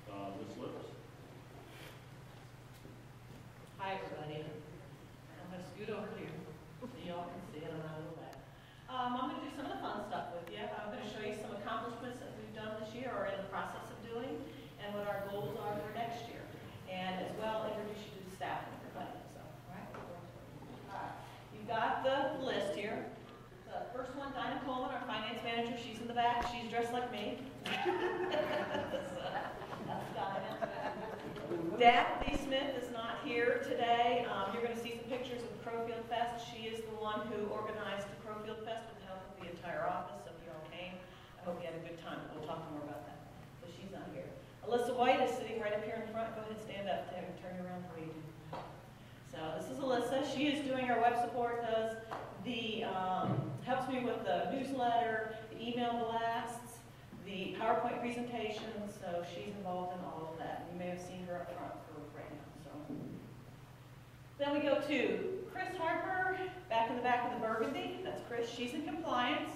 Ms. Lips. Hi, everybody. I'm going to scoot over here so y'all can see it and I will back. I'm going to do some of the fun stuff with you. I'm going to show you some accomplishments that we've done this year or in the process of doing and what our goals are for next year. And as well, introduce you to the staff and everybody. So, all right. You've got the list here. The first one, Dinah Coleman, our finance manager. She's in the back. She's dressed like me. That's Dinah. Daphne Smith is not here today. You're going to see some pictures of the Crowfield Fest. She is the one who organized the Crowfield Fest with the help of the entire office. Some of you all came. I hope you had a good time. We'll talk more about that. But she's not here. Alyssa White is sitting right up here in front. Go ahead and stand up, Tim. Turn around for you. So this is Alyssa. She is doing our web support, does the, helps me with the newsletter, the email blasts, the PowerPoint presentations, so she's involved in all of that. You may have seen her up front for right now. So then we go to Chris Harper, back in the back of the burgundy. That's Chris. She's in compliance.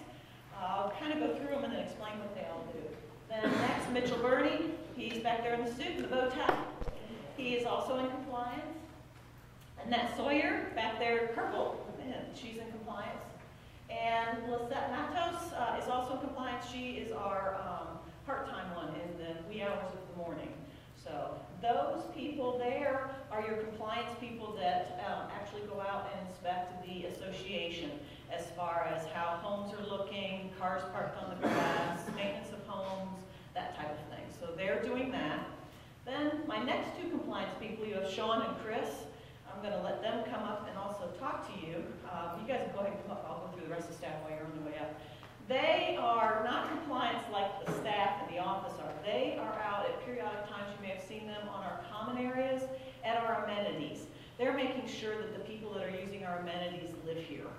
I'll kind of go through them and then explain what they all do. Then next, Mitchell Burney. He's back there in the suit and the bow tie. He is also in compliance. Annette Sawyer, back there, purple, and she's in compliance. And Lisette Matos is also in compliance. She is our part-time one in the wee hours of the morning. So those people there are your compliance people that actually go out and inspect the association as far as how homes are looking, cars parked on the grass, maintenance of homes, that type of thing. So they're doing that. Then my next two compliance people, you have Sean and Chris. I'm going to let them come up and also talk to you. You guys go ahead and come up. I'll go through the rest of the staff while you're on the way up. They are not compliance like the staff in the office are. They are out at periodic times. You may have seen them on our common areas, at our amenities. They're making sure that the people that are using our amenities live here,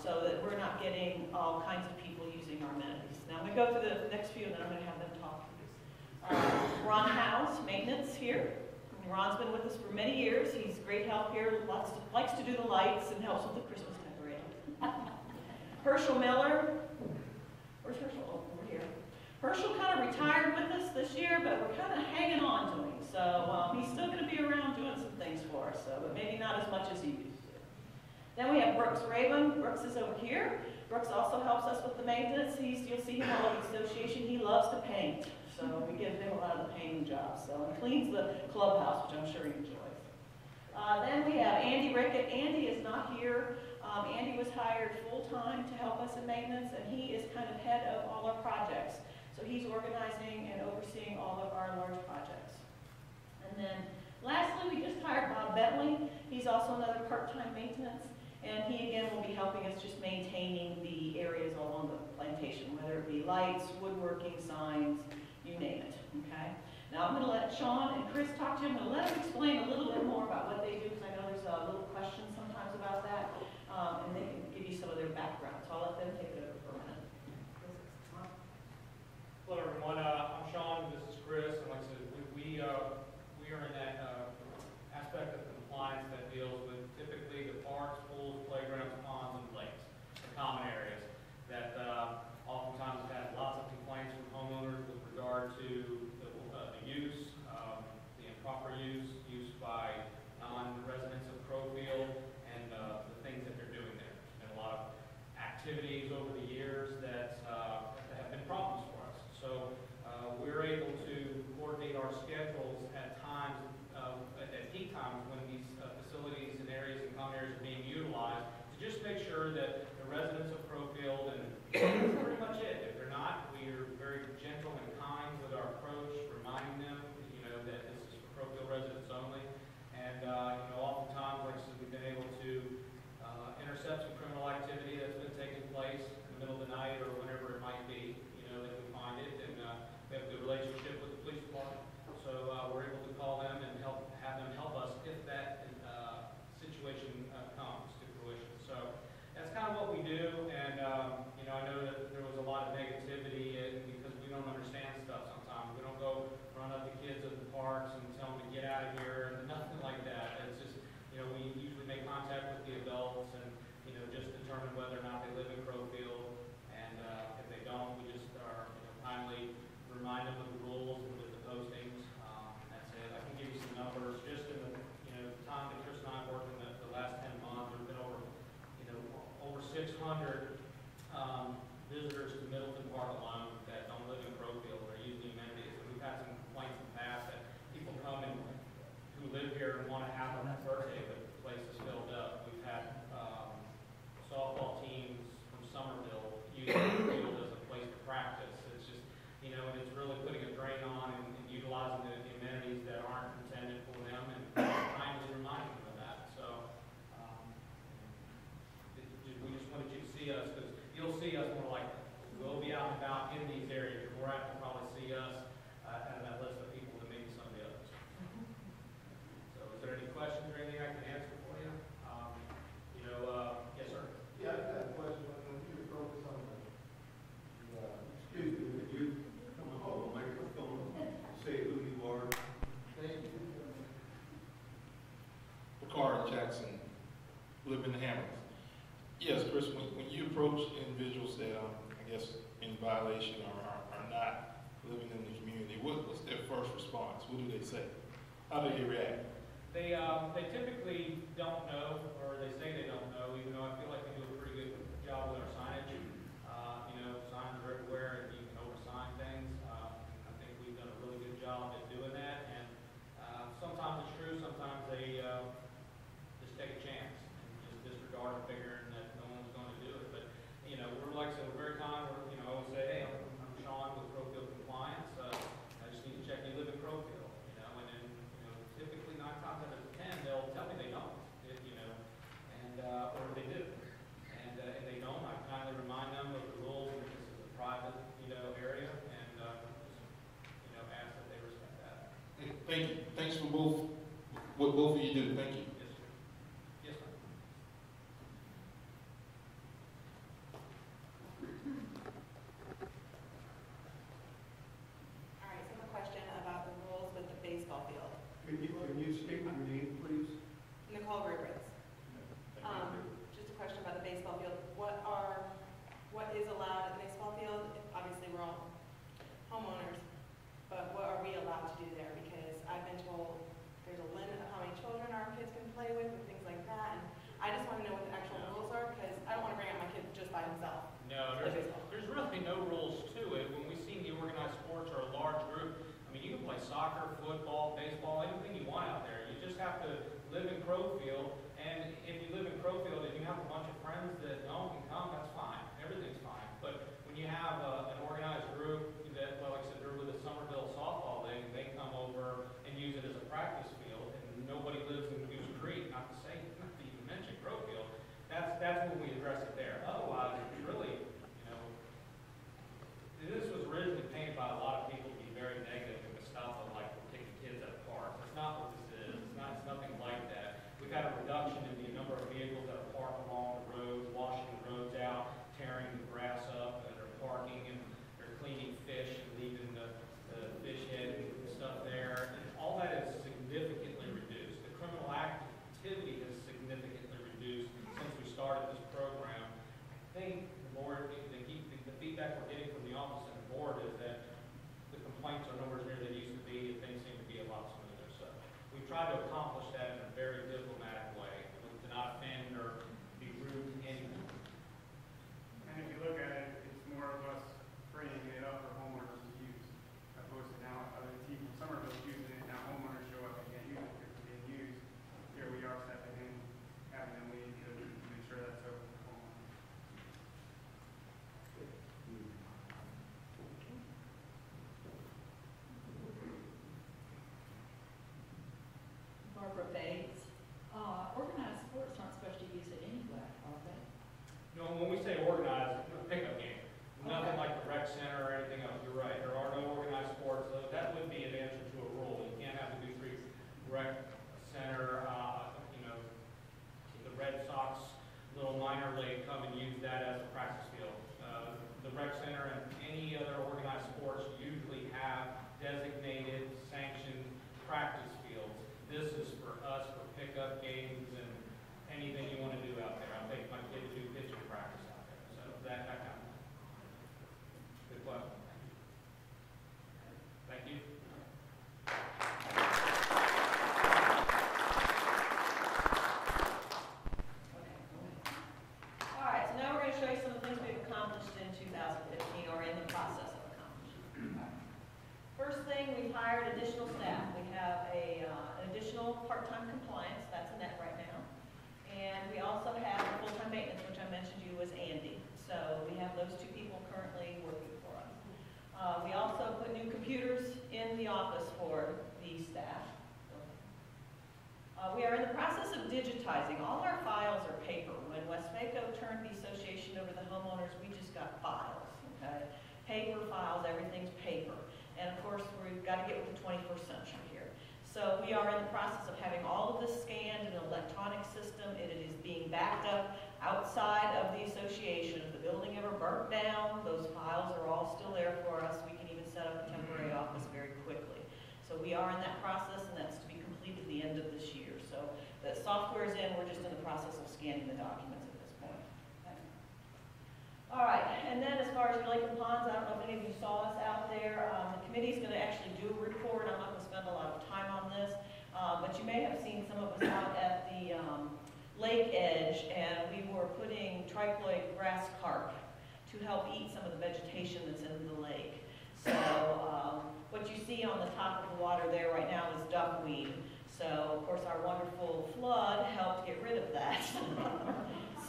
so that we're not getting all kinds of people using our amenities. Now I'm going to go through the next few and then I'm going to have them talk to you. Ron House, maintenance here. Ron's been with us for many years. He's great help here. Likes to do the lights and helps with the Christmas decorating. Herschel Miller. Where's Herschel? Oh, over here. Herschel kind of retired with us this year, but we're kind of hanging on to him. So he's still going to be around doing some things for us, but maybe not as much as he used to. Then we have Brooks Raven. Brooks is over here. Brooks also helps us with the maintenance. You'll see him all over the association. He loves to paint. So we give him a lot of the painting jobs. So he cleans the clubhouse, which I'm sure he enjoys. Then we have Andy Rickett. Andy is not here Andy was hired full-time to help us in maintenance, and he is kind of head of all our projects. So he's organizing and overseeing all of our large projects. And then lastly, we just hired Bob Bentley. He's also another part-time maintenance, and he again will be helping us just maintaining the areas along the plantation, whether it be lights, woodworking, signs, you name it, okay? Now I'm going to let Sean and Chris talk to you. I'm going to let them explain a little bit more about what they do, because I know there's a little questions sometimes about that, and they can give you some of their background. So I'll let them take it over for a minute. Hello everyone, I'm Sean, this is Chris, and like I said, we are in that aspect of compliance that deals with typically the parks, pools, playgrounds, ponds, and lakes, the common areas that oftentimes have had lots of complaints from homeowners with regard to the use, the improper use by non-residents of Crowfield, and the things that they're doing there. There's been a lot of activities over the years that have been problems for us. So we're able to coordinate our schedules at times, at peak times when these facilities and areas and common areas are being utilized to just make sure that the residents of Crowfield, and that's pretty much it. If they're not, we are very gentle and kind with our approach, reminding them, that this is for Crowfield residents only. And, oftentimes, like I said, we've been able to intercept some criminal activity that's been taking place in the middle of the night or whenever it might be, that we find it. And we have a good relationship with the police department. So we're able to call them and have them help us if that situation comes to fruition. So that's kind of what we do. And, I know that there was a lot of negativity because we don't understand stuff sometimes. We don't go run up to kids at the parks and tell them to get out of here and nothing like that. It's just, we usually make contact with the adults and, just determine whether or not they live in Crowfield. And if they don't, we just are, kindly remind them of the rules and with the postings. That's it. I can give you some numbers. Just in the, time that Chris and I have worked in the last 10 months, there's been over 600 visitors to Middleton Park alone that don't live in Crowfield or use the amenities. And we've had some complaints in the past that people come and who live here and want to have a birthday, but the place is filled up. We've had softball teams from Somerville use the field as a place to practice. It's just, and it's really putting a drain on and utilizing the amenities that aren't intended for them and kindly reminding them of that. So we just wanted you to see us, because you'll see us more like we'll be out and about in these areas. You're more apt to probably see us out of that list of people than maybe some of the others. So is there any questions or anything I can answer for you? Yes, sir. Yeah, I got a question. When you focus on excuse me, would you come on the microphone and say who you are? Thank you. Ricard Jackson, live in the Hammonds. Yes, Chris, when you approach individuals that I guess in violation or are not living in the community, what's their first response? What do they say? How do they react? They typically don't know, or they say they don't know, even though I feel like we do a pretty good job with our signage. Signs are everywhere and you can oversign things. I think we've done a really good job at doing that. And sometimes it's true, sometimes they just take a chance and just disregard it, figuring that no one's going to do it. But, we're like I said, we're very kind. I always say, hey, I'm Sean with Crowfield Compliance. I just need to check you live in Crowfield, and then, typically 9 times out of 10, they'll tell me they don't, or they do. And if they don't, I kindly remind them of the rules, and this is a private, area, and just, ask that they respect that. Thank you. Thanks for what both of you do. Thank you. Yes, sir. Yes, sir. All right, so I have a question about the rules with the baseball field. Can you state your name, please? Nicole Rubrits. Just a question about the baseball field. What is allowed at the baseball field? Obviously, we're all homeowners, but what are we allowed to do there? Because I've been told there's a limit of how many children our kids can play with and things like that. And I just want to know what the actual rules are, because I don't want to bring up my kid just by himself. No, there's really no rules to it. When we see the organized sports or a large group, you can play soccer, football, baseball, anything you want out there. You just have to live in Crowfield, and And if you live in Crowfield and you have a bunch of friends that don't can come, that's fine. Everything's fine. But when you have an organized group that, well, like I said, they're with the Somerville softball league, they come over and use it as a practice field, and nobody lives in Goose Creek, not to even mention Crowfield. That's when we address it there. Otherwise, it's really, you know, this was originally painted by a lot of people to be very negative and the stuff of like taking kids at a park. That's not what this is. It's nothing like that. We've had a reduction in the number of vehicles that are parked along the roads, washing the roads out, tearing the grass up, that are parking and they're cleaning fish and leaving the fish head and stuff there. And all that is significantly reduced. The criminal activity has significantly reduced since we started this program. I think the feedback we're getting from the office and the board is that the complaints are nowhere near they used to be, and things seem to be a lot smoother. So we've tried to accomplish that in a very diplomatic way, to not offend or be rude to anyone. And if you look at it, it's more of us freeing it up for homeowners to use, opposed to now other people, Somerville's using it, now homeowners show up and can't use it because it's being used. Here we are stepping in, having them leave to make sure that's open for homeowners. Barbara Bates. Organized sports aren't supposed to use it anyway, are they? No, when we say organized, a pickup game. Nothing like the rec center or anything else. You're right. There are no organized sports. So that would be an answer to a rule. You can't have the Goose Creek rec center, the Red Sox little minor league come and use that as a practice field. The rec center and any other organized sports usually have designated, sanctioned practice fields. This is for us for pickup games and anything you want to do out there. I'll take my kid to do pitching practice out there. So that kind of thing. Good question. Thank you. All right, so now we're going to show you some of the things we've accomplished in 2015 or in the process of accomplishing. First thing, we've hired additional staff. We have an additional part-time compliance, that's a net right now. And we also have full-time maintenance, which I mentioned to you was Andy. So we have those two people currently working for us. We also put new computers in the office for the staff. We are in the process of digitizing. All our files are paper. When Westvaco turned the association over to the homeowners, we just got files, okay? Paper files, everything's paper. And of course, we've got to get with the 21st century here. So we are in the process of having all of this scanned in an electronic system, and it is being backed up outside of the association. If the building ever burnt down, those files are all still there for us. We can even set up a temporary office very quickly. So we are in that process, and that's to be completed at the end of this year. So the software is in, we're just in the process of scanning the documents at this point. Okay. All right, and then as far as your lake and ponds, I don't know if any of you saw us out there. The committee's going to actually do a report. I'm not going to spend a lot of time on this, but you may have seen some of us out at the lake edge, and we were putting triploid grass carp to help eat some of the vegetation that's in the lake. So what you see on the top of the water there right now is duckweed. So, of course, our wonderful flood helped get rid of that.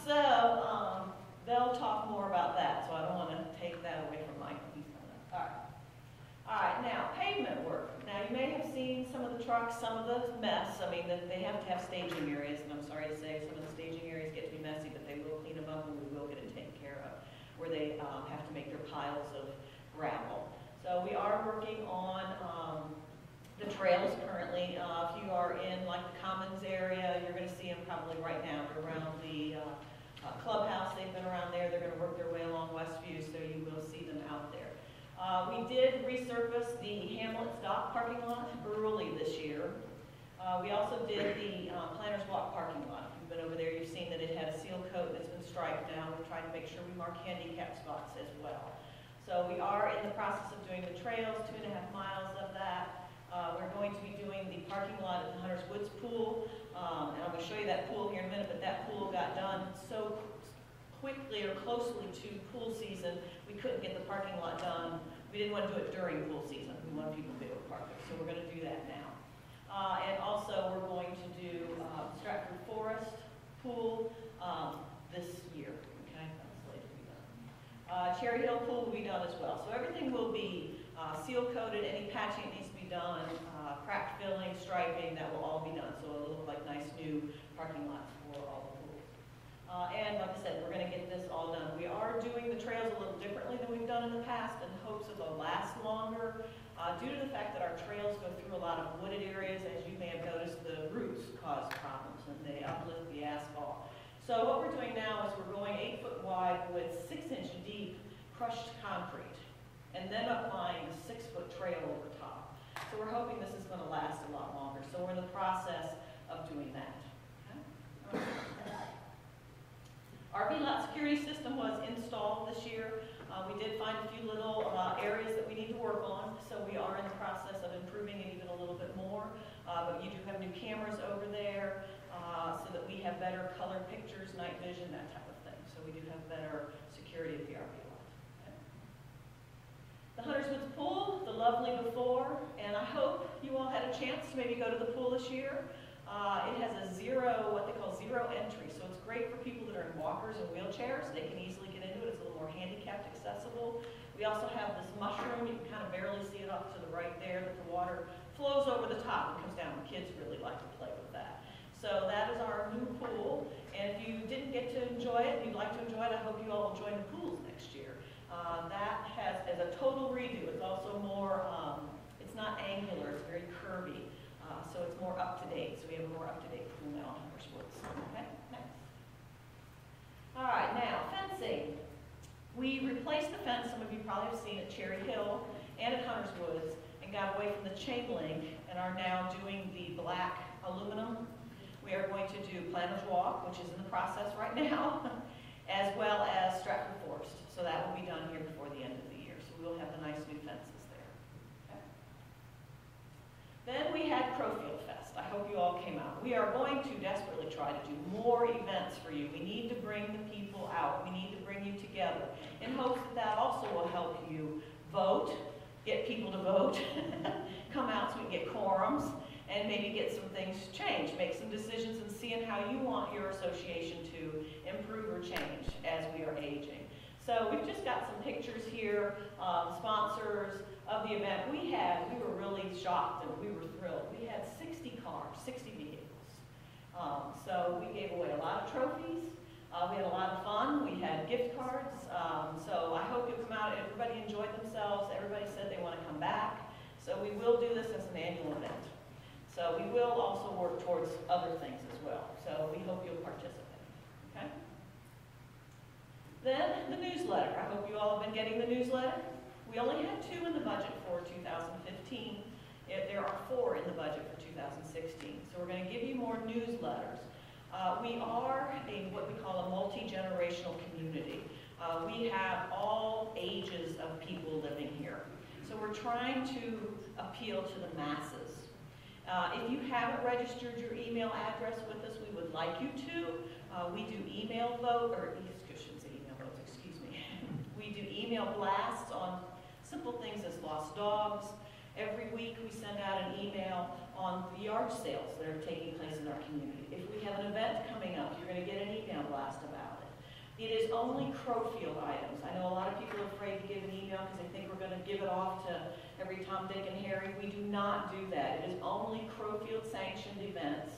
So, they'll talk more about that, so I don't want to take that away from Michael. He's coming up. All right. All right, now, pavement work. Now, you may have seen some of the trucks, some of the mess. I mean, they have to have staging areas, and I'm sorry to say some of the staging areas get to be messy, but they will clean them up, and we will get it taken care of, where they have to make their piles of gravel. So we are working on the trails currently. If you are in like the Commons area, you're going to see them probably right now. They're around the clubhouse. They've been around there. They're going to work their way along Westview, so you will see them out there. We did resurface the Hamlet's Dock parking lot early this year. We also did the Planners Walk parking lot. If you've been over there, you've seen that it had a seal coat that's been striped now. We're trying to make sure we mark handicap spots as well. So we are in the process of doing the trails, 2.5 miles of that. We're going to be doing the parking lot at the Hunter's Woods pool. And I'm going to show you that pool here in a minute, but that pool got done so quickly or closely to pool season, we couldn't get the parking lot done. We didn't want to do it during pool season. We wanted people to be able to park there, so we're going to do that now. And also, we're going to do Stratford Forest Cherry Hill Pool will be done as well. So everything will be seal coated, any patching that needs to be done, cracked filling, striping, that will all be done. So it'll look like nice new parking lots for all the pools. And like I said, we're going to get this all done. We are doing the trails a little differently than we've done in the past in hopes that they'll last longer. Due to the fact that our trails go through a lot of wooded areas, as you may have noticed, the roots cause problems and they uplift the asphalt. So what we're doing now is we're going 8 foot wide with 6-inch deep crushed concrete and then applying a 6-foot trail over top. So we're hoping this is going to last a lot longer. So we're in the process of doing that. Okay? RV lot security system was installed this year. We did find a few little areas that we need to work on, so we are in the process of improving it even a little bit more. But you do have new cameras over there so that we have better color pictures, night vision, that type of thing. So we do have better security at the RV lot. Okay. The Hunter's Woods Pool, the lovely before, and I hope you all had a chance to maybe go to the pool this year. It has a what they call zero entry, so it's great for people that are in walkers and wheelchairs. They can easily get into it. It's a little more handicapped accessible. We also have this mushroom. You can kind of barely see it up to the right there, that the water flows over the top and comes down. The kids really like to play with that. So that is our new pool, and if you didn't get to enjoy it, and you'd like to enjoy it, I hope you all will join the pools next year. That has a total redo. It's also more, it's not angular, it's very curvy. So it's more up-to-date. So we have a more up-to-date pool now in Hunter's Woods. Okay, next. All right, now fencing. We replaced the fence, some of you probably have seen at Cherry Hill and at Hunter's Woods, and got away from the chain link and are now doing the black aluminum. We are going to do Planters Walk, which is in the process right now, as well as Stratford Forest. So that will be done here before the end of the year. So we will have the nice new fences there. Okay. Then we had Crowfield Fest. I hope you all came out. We are going to desperately try to do more events for you. We need to bring the people out. We need to bring you together in hopes that that also will help you vote, get people to vote, come out so we can get quorums, and maybe get some things changed, make some decisions and seeing how you want your association to improve or change as we are aging. So we've just got some pictures here, sponsors of the event. We were really shocked and we were thrilled. We had 60 cars, 60 vehicles. So we gave away a lot of trophies. We had a lot of fun. We had gift cards. So I hope you'll come out. Everybody enjoyed themselves. Everybody said they want to come back. So we will do this as an annual event. So we will also work towards other things as well. So we hope you'll participate. Okay? Then the newsletter. I hope you all have been getting the newsletter. We only had 2 in the budget for 2015. There are 4 in the budget for 2016. So we're going to give you more newsletters. We are what we call a multi-generational community. We have all ages of people living here. So we're trying to appeal to the masses. If you haven't registered your email address with us, we would like you to. We do email vote, or I shouldn't say email votes, excuse me. We do email blasts on simple things as lost dogs. Every week we send out an email on the yard sales that are taking place in our community. If we have an event coming up, you're going to get an email blast about it. It is only Crowfield items. I know a lot of people are afraid to give an email because they think we're going to give it off to every Tom, Dick, and Harry. We do not do that. It is only Crowfield sanctioned events,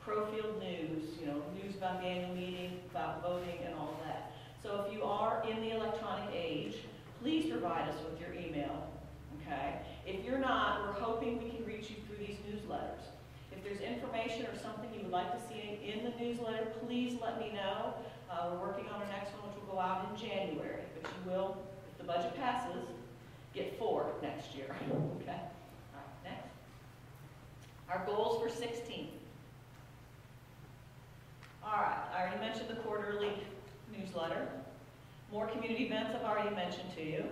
Crowfield news, news about the annual meeting, about voting, and all of that. So if you are in the electronic age, please provide us with your email. Okay? If you're not, we're hoping we can reach you through these newsletters. If there's information or something you would like to see in the newsletter, please let me know. We're working on our next one, which will go out in January. But you will, if the budget passes, get 4 next year. Okay? All right, next. Our goals for 16. All right, I already mentioned the quarterly newsletter. More community events I've already mentioned to you.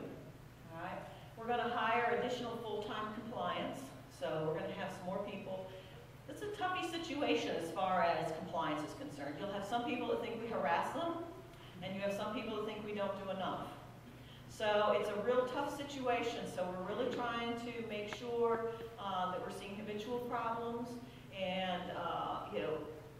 All right. We're going to hire additional full-time compliance, so we're going to have some more people. It's a toughy situation as far as compliance is concerned. You'll have some people that think we harass them, and you have some people that think we don't do enough. So it's a real tough situation, so we're really trying to make sure that we're seeing habitual problems and,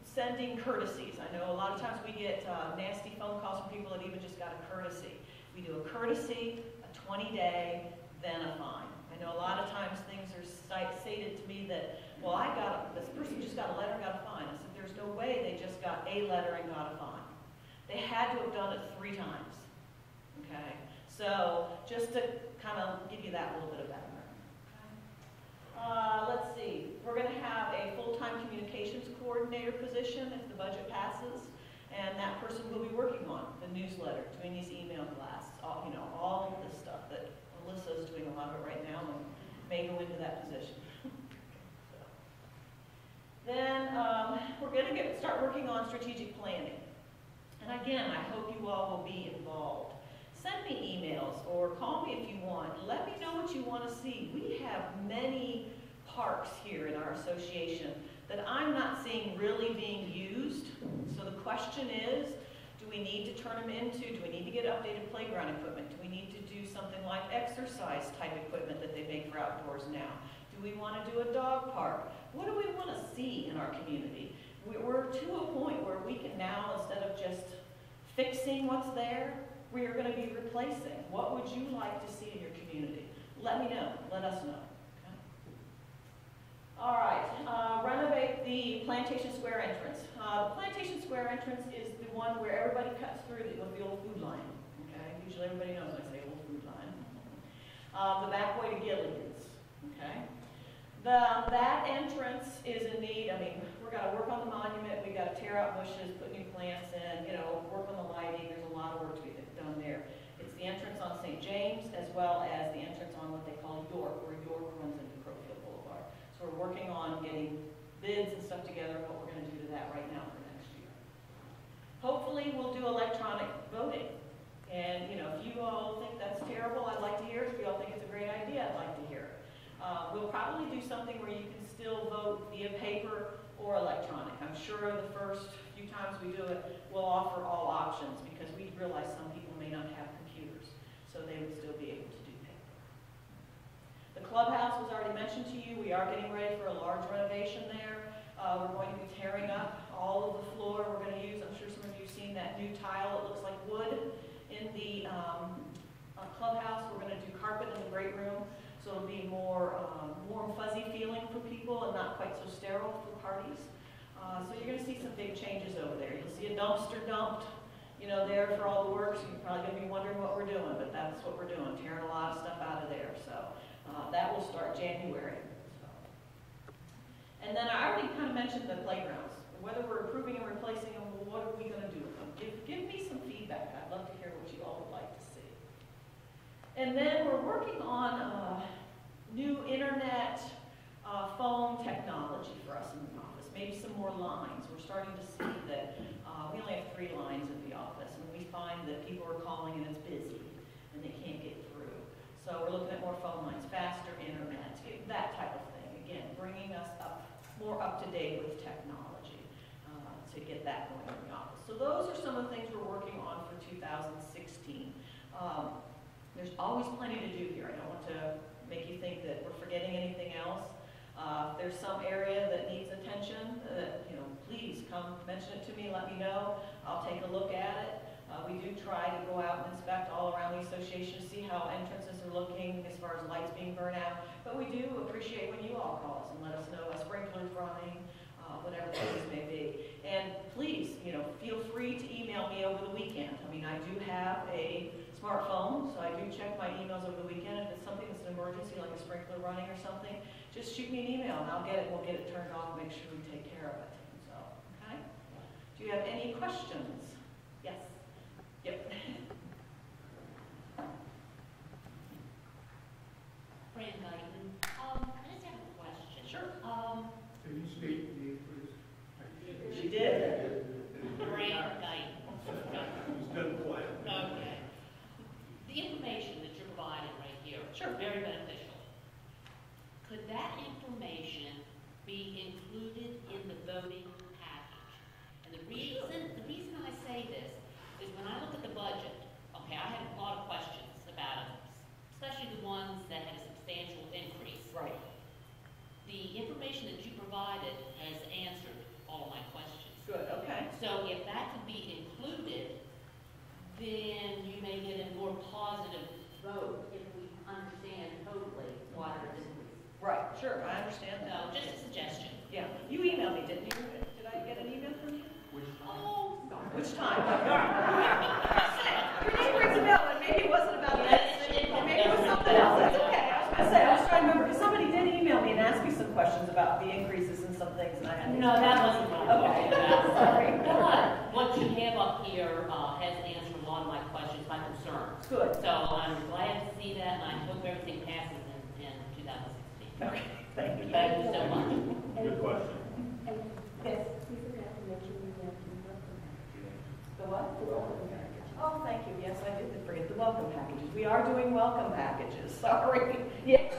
sending courtesies. I know a lot of times we get nasty phone calls from people that even just got a courtesy. We do a courtesy, a 20-day, then a fine. I know a lot of times things are stated to me that, well, this person just got a letter and got a fine. I said, there's no way they just got a letter and got a fine. They had to have done it 3 times, okay? So just to kind of give you that little bit of background. Let's see, we're going to have a full-time communications coordinator position if the budget passes, and that person will be working on the newsletter, doing these email blasts, all of this stuff that Alyssa is doing a lot of it right now and may go into that position. Then we're going to start working on strategic planning. And again, I hope you all will be involved. Send me emails or call me if you want. Let me know what you want to see. We have many parks here in our association that I'm not seeing really being used. So the question is, do we need to turn them into, do we need to get updated playground equipment? Do we need to do something like exercise type equipment that they make for outdoors now? Do we want to do a dog park? What do we want to see in our community? We're to a point where we can now, instead of just fixing what's there, we are going to be replacing. What would you like to see in your community? Let me know. Let us know. Okay? All right. Renovate the Plantation Square entrance. The Plantation Square entrance is the one where everybody cuts through with the old food line. Okay? Usually everybody knows when I say old food line. The back way to Gilligan's. Okay? That entrance is in need. I mean, we've got to work on the monument. We've got to tear out bushes, put new plants in, work on the lighting. There's a lot of work to be done there. It's the entrance on St. James as well as the entrance on what they call York, where York runs into Crowfield Boulevard. So we're working on getting bids and stuff together, what we're going to do to that right now for next year. Hopefully we'll do electronic voting. And, if you all think that's terrible, I'd like to hear it. If you all think it's a great idea, I'd like to hear it. We'll probably do something where you can still vote via paper or electronic. I'm sure the first few times we do it, we'll offer all options because we realize some people may not have computers, so they would still be able to do paper. The clubhouse was already mentioned to you. We are getting ready for a large renovation there. We're going to be tearing up all of the floor. We're going to use, I'm sure some of you have seen that new tile. It looks like wood in the clubhouse. We're going to do carpet in the great room. So it'll be more warm, fuzzy feeling for people and not quite so sterile for parties. So you're going to see some big changes over there. You'll see a dumpster dumped, there for all the work. So you're probably going to be wondering what we're doing, but that's what we're doing, tearing a lot of stuff out of there. So that will start January. So. And then I already kind of mentioned the playgrounds. Whether we're improving and replacing them, what are we going to do with them? Give me some feedback. I'd love to hear what you all would like to see. And then we're working on new internet phone technology for us in the office, maybe some more lines. We're starting to see that we only have 3 lines in the office, and we find that people are calling and it's busy, and they can't get through. So we're looking at more phone lines, faster internet, that type of thing. Again, bringing us more up to date with technology to get that going in the office. So those are some of the things we're working on for 2016. There's always plenty to do here. I don't want to make you think that we're forgetting anything else. If there's some area that needs attention, please come mention it to me, let me know. I'll take a look at it. We do try to go out and inspect all around the association to see how entrances are looking as far as lights being burned out. But we do appreciate when you all call us and let us know a sprinkler's running, whatever the case may be. And please, feel free to email me over the weekend. I mean, I do have a smartphone, so I do check my emails over the weekend. If it's something that's an emergency, like a sprinkler running or something, just shoot me an email and I'll get it. We'll get it turned on, make sure we take care of it. So, okay? Do you have any questions? Yes. Yep. Fran Guyton. I just have a question. Sure. Can you state your name, please? She did. Fran Guyton. He's done plan. Okay. The information that you're providing right here, Sure. Very beneficial. Could that information be included in the voting package? And the reason I say this is when I look at the budget, okay, I have a lot of questions about it, especially the ones that had a substantial increase. Right. The information that you provided has answered all of my questions. Good, okay. So if that could be included, then you may get in more more positive vote if we understand totally water is increasing. Right, sure, I understand that. So, just a suggestion. Yeah, you emailed me, didn't you? Did I get an email from you? Oh, Which time? Your name rings a bell, and maybe it wasn't about this, maybe it was something else, that's okay. I was gonna say, I was trying to remember, because somebody did email me and ask me some questions about the increases in some things, and I had to. no, that wasn't what I'm talking about. Sorry. But what you have up here has answered a lot of my questions, my concerns. Good. So I'm glad to see that, and I hope everything passes in 2016. Okay, thank you. Thank you so much. Good question. Yes, we forgot to mention The what? The welcome package. Oh, thank you. Yes, I did forget the welcome packages. We are doing welcome packages. Sorry. Yes.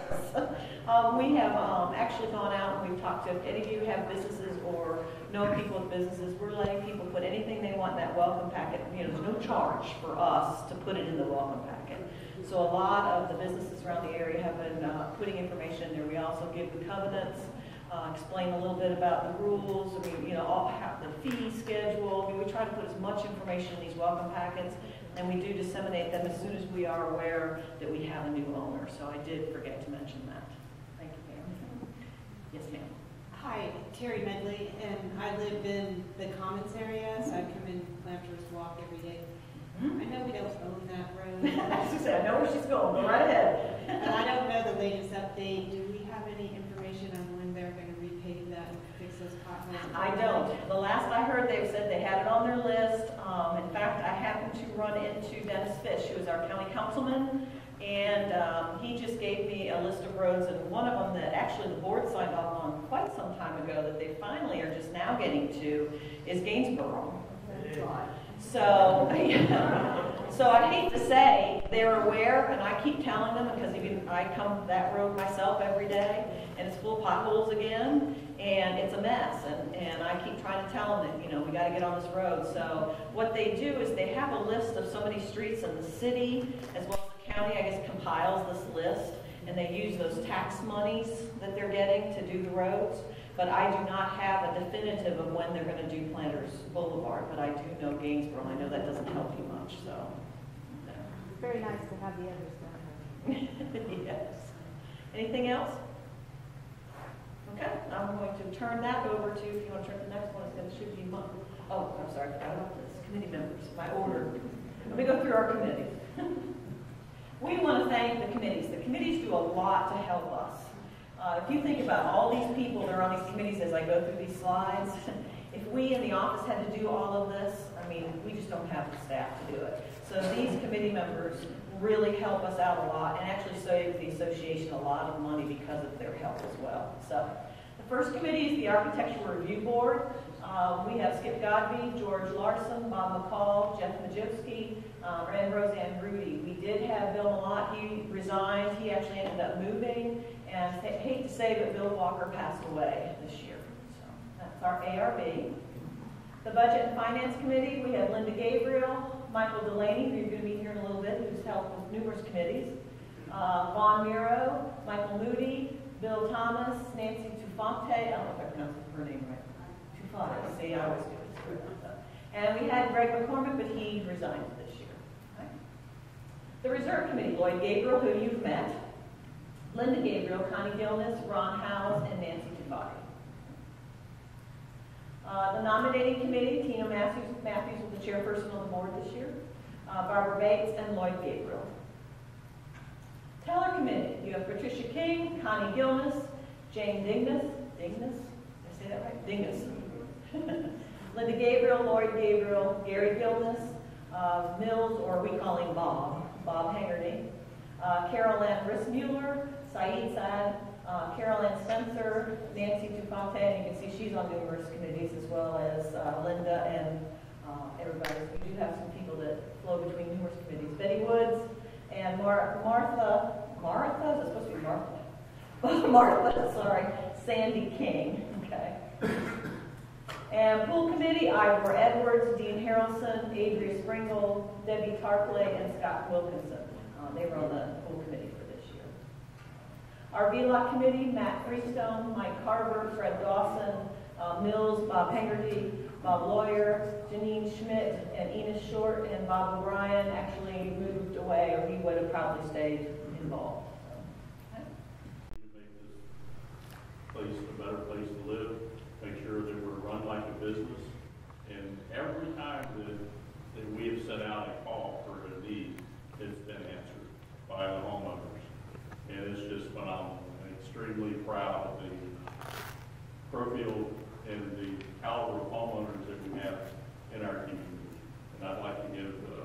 We have actually gone out and we've talked to, if any of you have businesses or know people with businesses, we're letting people put anything they want in that welcome packet. You know, there's no charge for us to put it in the welcome packet. So a lot of the businesses around the area have been putting information in there. We also give the covenants. Explain a little bit about the rules, I mean, you know, the fee schedule. I mean, we try to put as much information in these welcome packets, and we do disseminate them as soon as we are aware that we have a new owner. So I did forget to mention that. Thank you, ma'am. Yes, ma'am. Hi, Terry Medley, and I live in the Commons area, so I come in Planter's Walk every day. I know we don't own that road. She said, I know where she's going. Go right ahead. And I don't know the latest update. Do we have any information on when they're going to repave that and fix those potholes? I don't. The last I heard, they said they had it on their list. In fact, I happened to run into Dennis Fish, who is our county councilman, and he just gave me a list of roads, and one of them that actually the board signed off on quite some time ago that they finally are just now getting to is Gainsborough. So, so I hate to say they're aware, and I keep telling them because even I come that road myself every day, and it's full of potholes again, and it's a mess. And I keep trying to tell them that, you know, we got to get on this road. So what they do is they have a list of so many streets, and the city as well as the county, I guess, compiles this list, and they use those tax monies that they're getting to do the roads. But I do not have a definitive of when they're going to do Planters Boulevard, but I do know Gainsborough. I know that doesn't help you much, so. It's very nice to have the others done. Yes. Anything else? Okay, I'm going to turn that over to, if you want to turn to the next one, it should be month. Oh, I'm sorry, I forgot about this. Committee members, my order. Let me go through our committees. We want to thank the committees. The committees do a lot to help us. If you think about all these people that are on these committees as I go through these slides, if we in the office had to do all of this, I mean, we just don't have the staff to do it. So these committee members really help us out a lot and actually save the association a lot of money because of their help as well. So the first committee is the Architectural Review Board. We have Skip Godby, George Larson, Bob McCall, Jeff Majewski, and Roseanne Rudy. We did have Bill Malott. He resigned. He actually ended up moving. And I hate to say, but Bill Walker passed away this year. So that's our ARB. The Budget and Finance Committee, we have Linda Gabriel, Michael Delaney, who you're going to be here in a little bit, who's helped with numerous committees, Vaughn Miro, Michael Moody, Bill Thomas, Nancy Tufante, I don't know if I pronounced her name right. Tufante, see, I always do it. And we had Greg McCormick, but he resigned this year. Okay. The Reserve Committee, Lloyd Gabriel, who you've met, Linda Gabriel, Connie Gilness, Ron Howes, and Nancy Tufante. The Nominating Committee, Tina Matthews was the chairperson on the board this year, Barbara Bates, and Lloyd Gabriel. Teller Committee, you have Patricia King, Connie Gilness, Jane Dignas, did I say that right? Dignas. Linda Gabriel, Lloyd Gabriel, Gary Gilness, Mills, or we call him Bob Haggerty, Carol Ann Rissmuller, Saeed Saad, Carol Ann Spencer, Nancy Tufante, and you can see she's on numerous committees as well as Linda and everybody. We do have some people that flow between numerous committees. Betty Woods and Martha, is it supposed to be Martha? Martha, sorry, Sandy King, okay. And Pool Committee, Ivor Edwards, Dean Harrelson, Adria Springle, Debbie Tarpley, and Scott Wilkinson. They were on the Pool Committee for this year. Our VLOC Committee, Matt Freestone, Mike Carver, Fred Dawson, Mills, Bob Haggerty, Bob Lawyer, Janine Schmidt, and Enos Short, and Bob O'Brien actually moved away, or he would have probably stayed involved. To make this place a better place to live, make sure that we're run like a business. And every time that we have sent out a call for a need, it's been answered by the homeowners. And it's just phenomenal. I'm extremely proud of the Crowfield and the caliber of homeowners that we have in our community. And I'd like to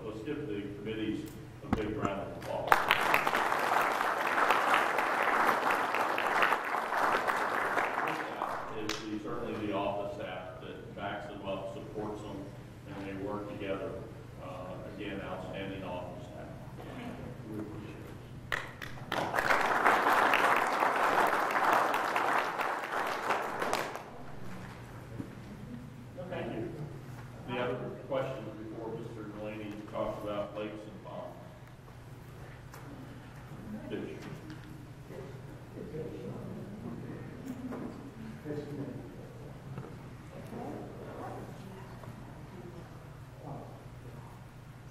let's give the committees a big round of applause. Is certainly the office staff that backs them up, supports them, and they work together. Again, outstanding office staff. We appreciate it. Thank you. Any other questions before Mr. Delaney talks about lakes and ponds? Dish.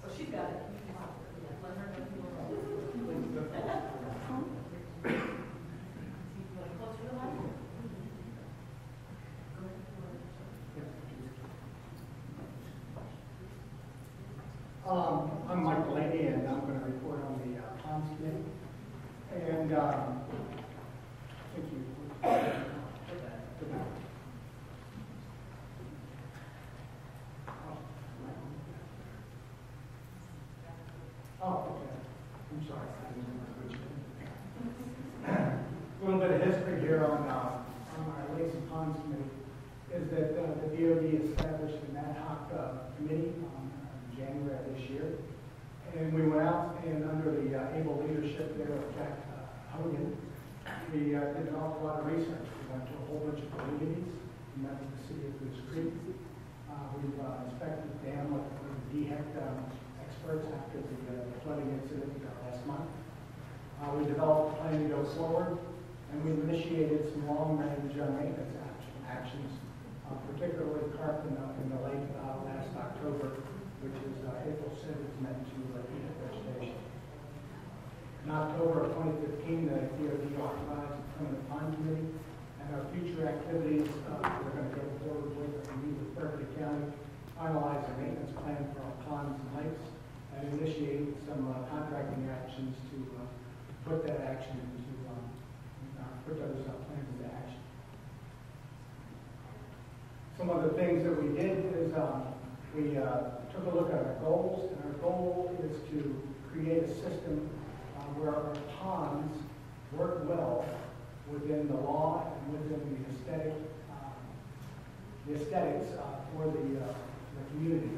So she's got it. Let her know. I'm Mike Delaney, and I'm going to report on the ponds committee. And thank you. Oh, okay. I'm sorry. A little bit of history here on our Lakes and Ponds Committee is that the BOD established an ad hoc committee in January of this year. And we went out and under the able leadership there of Jack Hogan, we did an awful lot of research. We went to a whole bunch of communities. We met with the city of Goose Creek. We've inspected the dam with the DHEC experts after the flooding incident last month. We developed a plan to go forward, and we've initiated some long-range maintenance actions, particularly carp in the lake last October, which is April 7th, meant to eat vegetation. In October of 2015, the DOD authorized the permanent pond committee, and our future activities we're going to go forward with Berkeley County, finalize a maintenance plan for our ponds and lakes, and initiate some contracting actions to put that action into, put those plans into action. Some of the things that we did is we took a look at our goals, and our goal is to create a system where our ponds work well within the law and within the aesthetics for the community.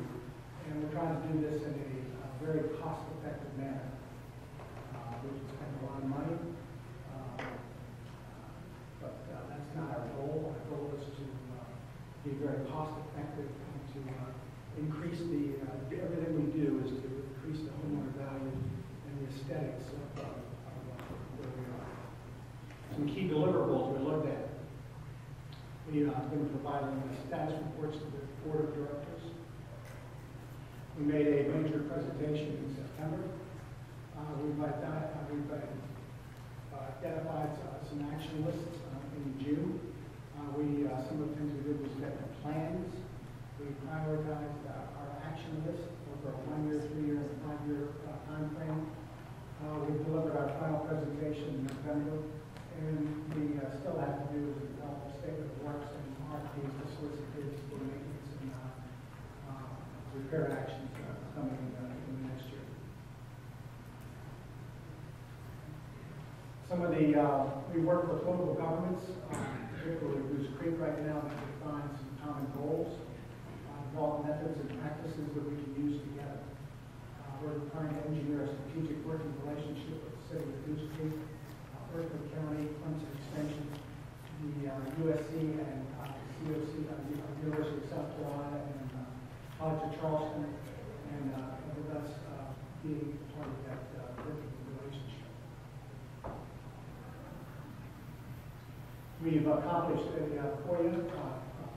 And we're trying to do this in a very cost-effective manner. We can spend a lot of money, but that's not our goal. Our goal is to be very cost-effective and to increase everything we do is to increase the homeowner value and the aesthetics of where we are. Some key deliverables we looked at. We have been providing status reports to the board of directors. We made a major presentation in September. We've identified some action lists in June. Some of the things we did was get the plans. We prioritized our action list over a 1-year, 3-year, and 5-year time frame. We delivered our final presentation in November, and we still have to do is develop a statement of works and RFPs to solicit bids for maintenance and repair actions coming in the next year. Some of the, we work with local governments, particularly Goose Creek right now, to define some common goals, develop methods and practices that we can use together. We're trying to engineer a strategic working relationship with the city of Goose Creek, Berkeley County, Clemson Extension, the USC and COC, University of South Carolina, and College of Charleston, and with us being part of that working relationship. We've accomplished a FOIA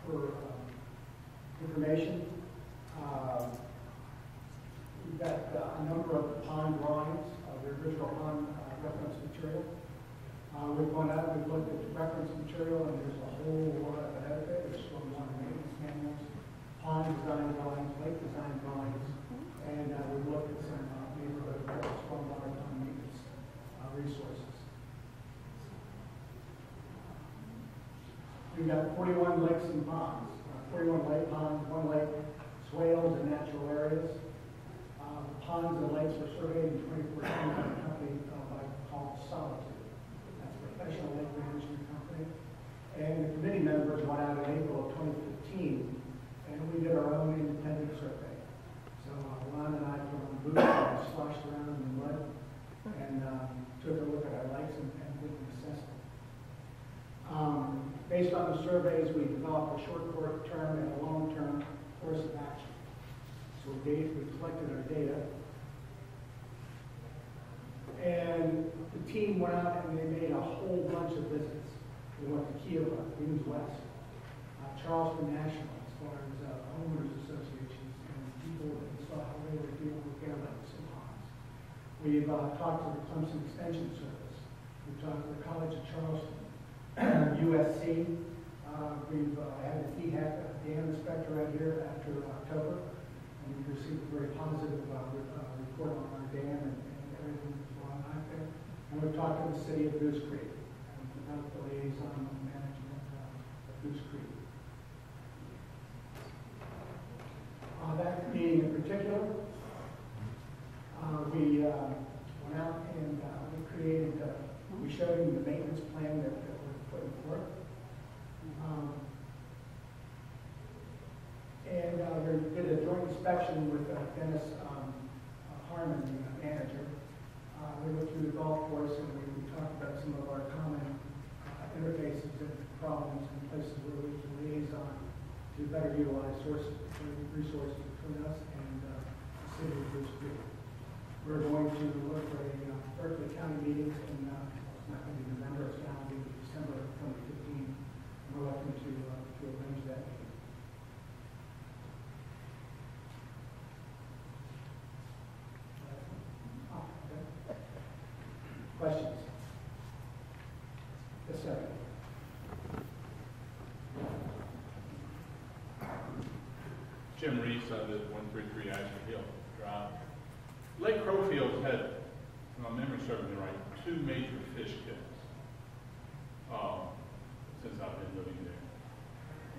for information. We've got a number of pond drawings of the original pond reference material. We've gone out, we've looked at the reference material, and there's a whole lot ahead of it. There's stormwater maintenance manuals, pond design drawings, lake design drawings, and we've looked at some neighborhood stormwater pond maintenance resources. We've got 41 lakes and ponds, 41 lake ponds, 1 lake, swales and natural areas. Ponds and lakes were surveyed in 2014 by a company called Solitude. That's a professional lake management company. And the committee members went out in April of 2015, and we did our own independent survey. So Ron and I put on boots and sloshed around in the mud and took a look at our lakes and did an assessment. Based on the surveys, we developed a short-term and a long-term course of action. So we collected our data. And the team went out and they made a whole bunch of visits. We went to Kiowa, Queens West, Charleston National, as far as homeowners associations and people that saw how they were dealing with their lakes and ponds. We've talked to the Clemson Extension Service. We've talked to the College of Charleston, USC. We've had the DHEC dam inspector right here after October, and we've received a very positive report on our dam and everything that's going on out there. And we've talked to the city of Goose Creek about the liaison management of Goose Creek. That meeting in particular, we went out and we showed him the maintenance plan that we're putting forth. And we did a joint inspection with Dennis Harmon, the manager. We went through the golf course and we talked about some of our common interfaces and problems and places where we can liaison to better utilize resources between us and the city of Goose Creek. We're going to look for a Berkeley County meeting in, it's not going to be November, it's going to be December of 2015. We're looking to arrange that meeting. Questions? Yes, sir. Jim Reese, I live at 133 Asher Hill Drive. Lake Crowfield had, if my memory serves me right, 2 major fish kills since I've been living there.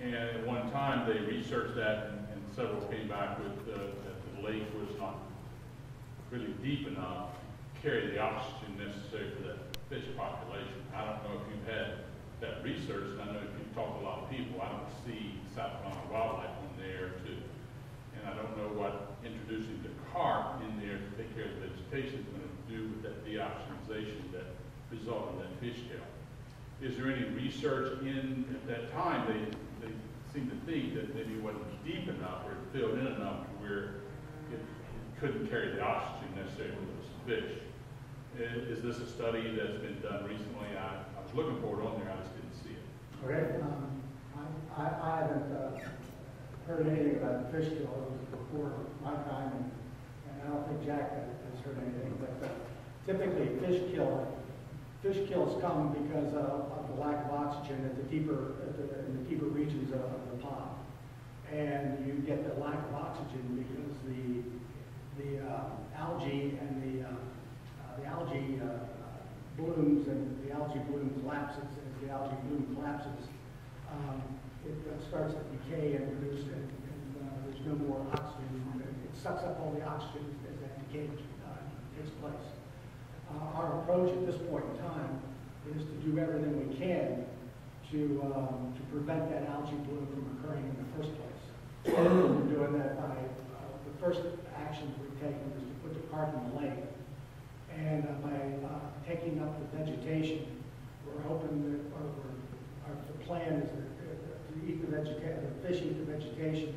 And at one time they researched that and several came back with that the lake was not really deep enough to carry the oxygen necessary for that fish population. I don't know if you've had that research, and I know if you've talked to a lot of people, I don't see South Carolina wildlife on there too. And I don't know what introducing the carp in there to take care of the vegetation is going to do with that deoxygenation that resulted in that fish kill. Is there any research at that time, they seemed to think that maybe it wasn't deep enough or it filled in enough to where it couldn't carry the oxygen necessary for those fish. Is this a study that's been done recently? I was looking for it on there, I just didn't see it. Okay. I haven't heard anything about the fish kill. It was before my time, and I don't think Jack has heard anything. But typically, fish kills come because of the lack of oxygen in the deeper regions of the pond, and you get the lack of oxygen because the algae and the algae blooms and the algae bloom collapses. As the algae bloom collapses, it starts to decay and produce, and there's no more oxygen. It sucks up all the oxygen as that decay takes place. Our approach at this point in time is to do everything we can to prevent that algae bloom from occurring in the first place. We're doing that by the first action we've taken is to put the carp in the lake, and by taking up the vegetation, we're hoping that the plan is to eat the fish eat the vegetation.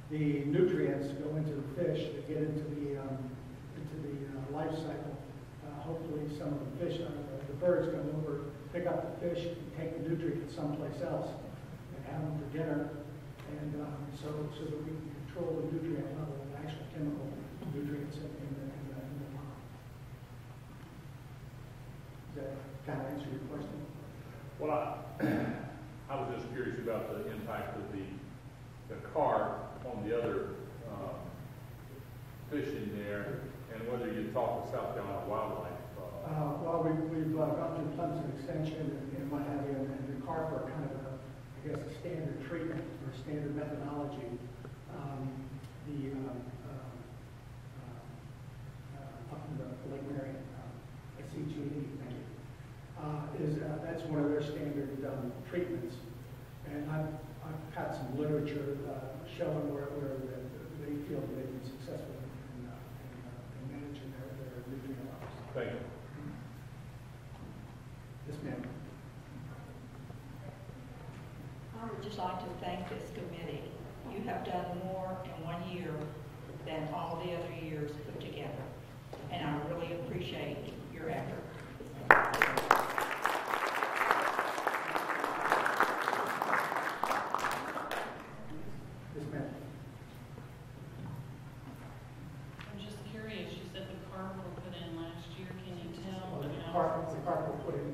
The nutrients go into the fish that get into the life cycle. Hopefully some of the fish, the birds come over, pick up the fish, and take the nutrients someplace else, and have them for dinner. And so that we can control the nutrient level, the actual chemical nutrients in the pond. Does that kind of answer your question? Well, I was just curious about the impact of the carp on the other fish in there, and whether you talk to South Carolina Wildlife. Well, we've gone through tons of extension and what have you, and the carp are kind of a standard treatment or standard methodology. Up in the Lake Marion, CGE, that's one of their standard treatments. And I've got some literature showing where they feel that they've been successful in managing their nutrient levels. Thank you. Yes, ma'am. I would just like to thank this committee. You have done more in 1 year than all the other years put together, and I really appreciate your effort. Yes, ma'am. I'm just curious, you said the carp were put in last year, can you tell? The carp were put in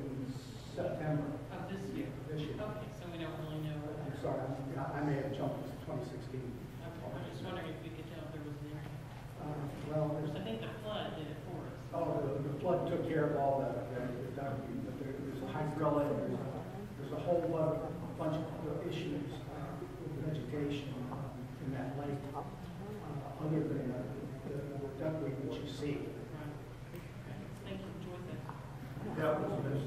September. Of this year? This year. Okay, so we don't really know. I'm sorry, I may have jumped to 2016. Okay, I'm just wondering if you could tell if there was an impact. I think the flood did it for us. Oh, the flood took care of all the duckweed, but there's a hydrilla, there's a whole bunch of issues with vegetation in that lake, other than the duckweed that you see. Thank you, enjoyed that. That was the best.